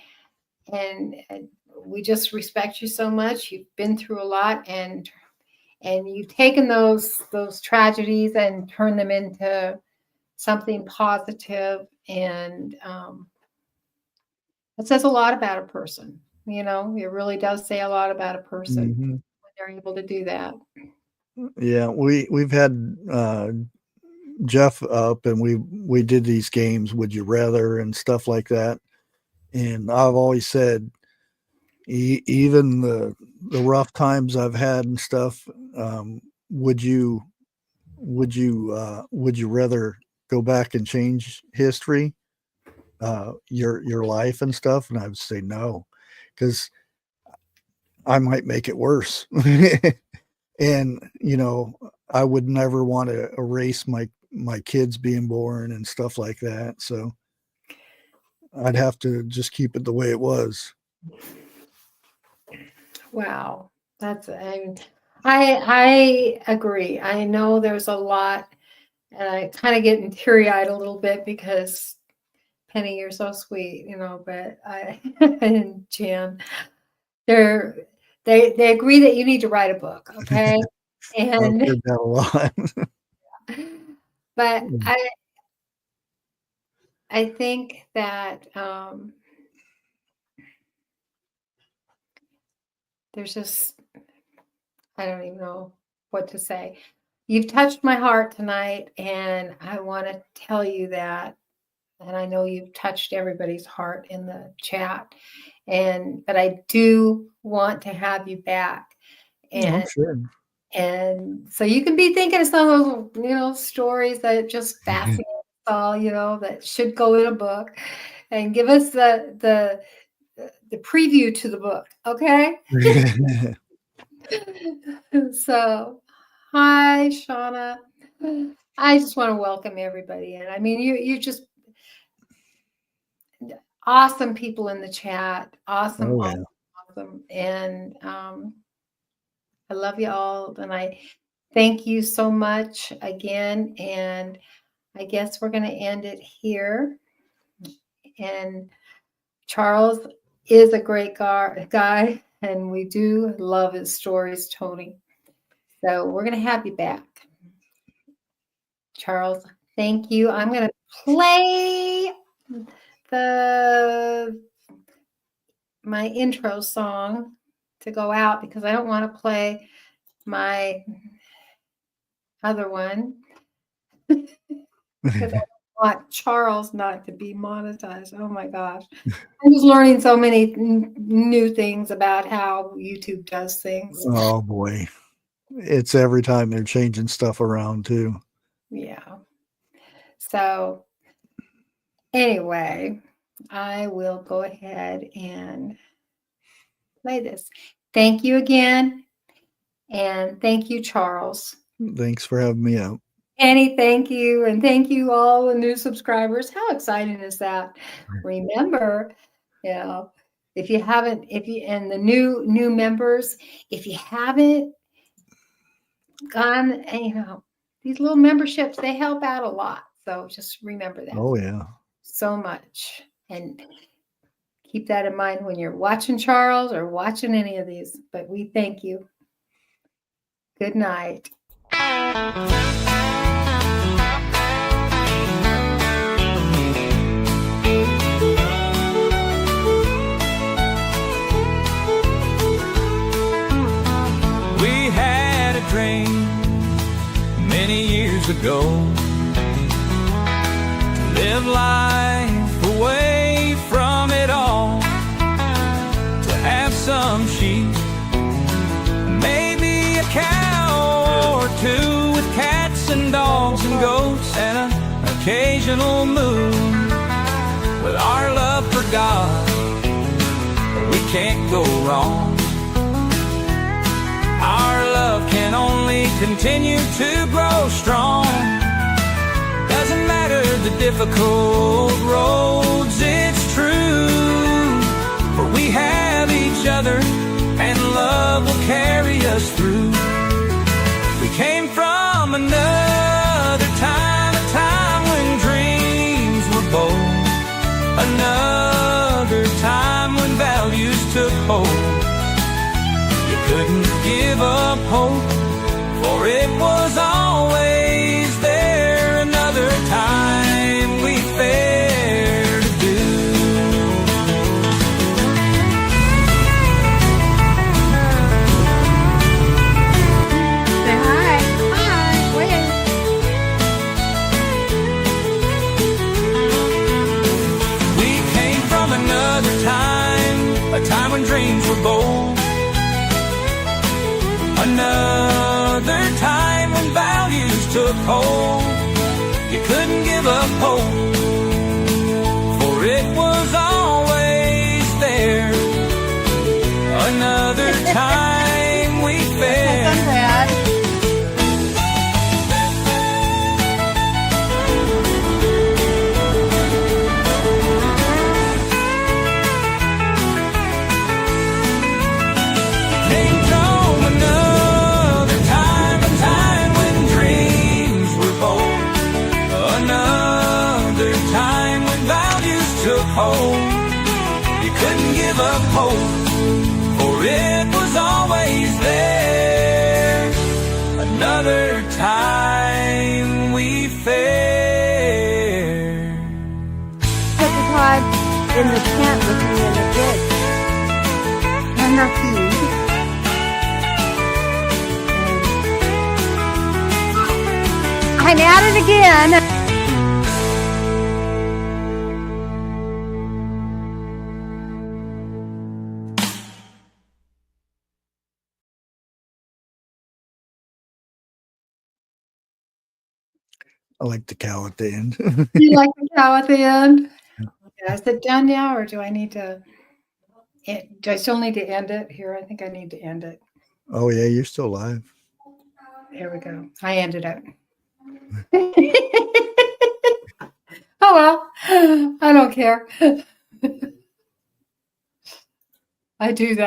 we just respect you so much. You've been through a lot, and you've taken those tragedies and turned them into something positive, and it says a lot about a person. It really does say a lot about a person Mhm. when they're able to do that. Yeah, we've had Jeff up, and we did these games, Would You Rather and stuff like that. And I've always said, even the rough times I've had and stuff, would you rather go back and change history? your life and stuff? And I would say no, because I might make it worse. And, you know, I would never want to erase my kids being born and stuff like that. So I'd have to just keep it the way it was. Wow. I agree. I know there's a lot, and I kind of get teary-eyed a little bit because Penny, you're so sweet, you know, but I and Jan, they agree that you need to write a book, okay? I've And heard that a lot. but I think that there's just, I don't even know what to say. You've touched my heart tonight, and I want to tell you that, and I know you've touched everybody's heart in the chat, but I do want to have you back. And Sure. And so you can be thinking of some of those, you know, stories that just fascinate us all, you know, that should go in a book, and give us the preview to the book, okay? So, hi, Shauna. I just want to welcome everybody in. I mean, you're just awesome people in the chat. Awesome, Oh, yeah. awesome. And I love you all, and I thank you so much again. And I guess we're going to end it here. And Charles is a great guy, and we do love his stories, Tony. So we're going to have you back. Charles, thank you. I'm going to play my intro song to go out, because I don't want to play my other one because I want Charles not to be monetized. Oh my gosh. I'm just learning so many new things about how YouTube does things. Oh boy. It's every time they're changing stuff around too. Yeah. So anyway, I will go ahead and play this. Thank you again. And thank you, Charles. Thanks for having me out. Annie, thank you. And thank you all the new subscribers. How exciting is that? Remember, you know, and the new members, if you haven't gone, you know, these little memberships, they help out a lot. So just remember that. Oh yeah. So much. And keep that in mind when you're watching Charles or watching any of these. But we thank you. Good night. We had a dream many years ago to live life away from it all, to have some sheep, maybe a cow or two, with cats and dogs and goats and an occasional moon. With our love for God, we can't go wrong. Our love can only continue to grow strong. Doesn't matter the difficult roads, it's true, for we have each other, and love will carry us through. We came from another time, a time when dreams were bold, another time when values took hold. You couldn't give up hope, for it was always there. Another time we fair to do. Say hi. Hi. Wait. We came from another time, a time when dreams were bold, another time when values took hold. You couldn't give up hope, for it of hope, for it was always there. Another time we fared. Put the time in the tent with me and the kids. And the feed. I'm at it again. I like the cow at the end. You like the cow at the end? Yeah, is it done now, or do I need to? Do I still need to end it here? I think I need to end it. Oh yeah, you're still live. There we go. I ended it. Oh well, I don't care. I do that.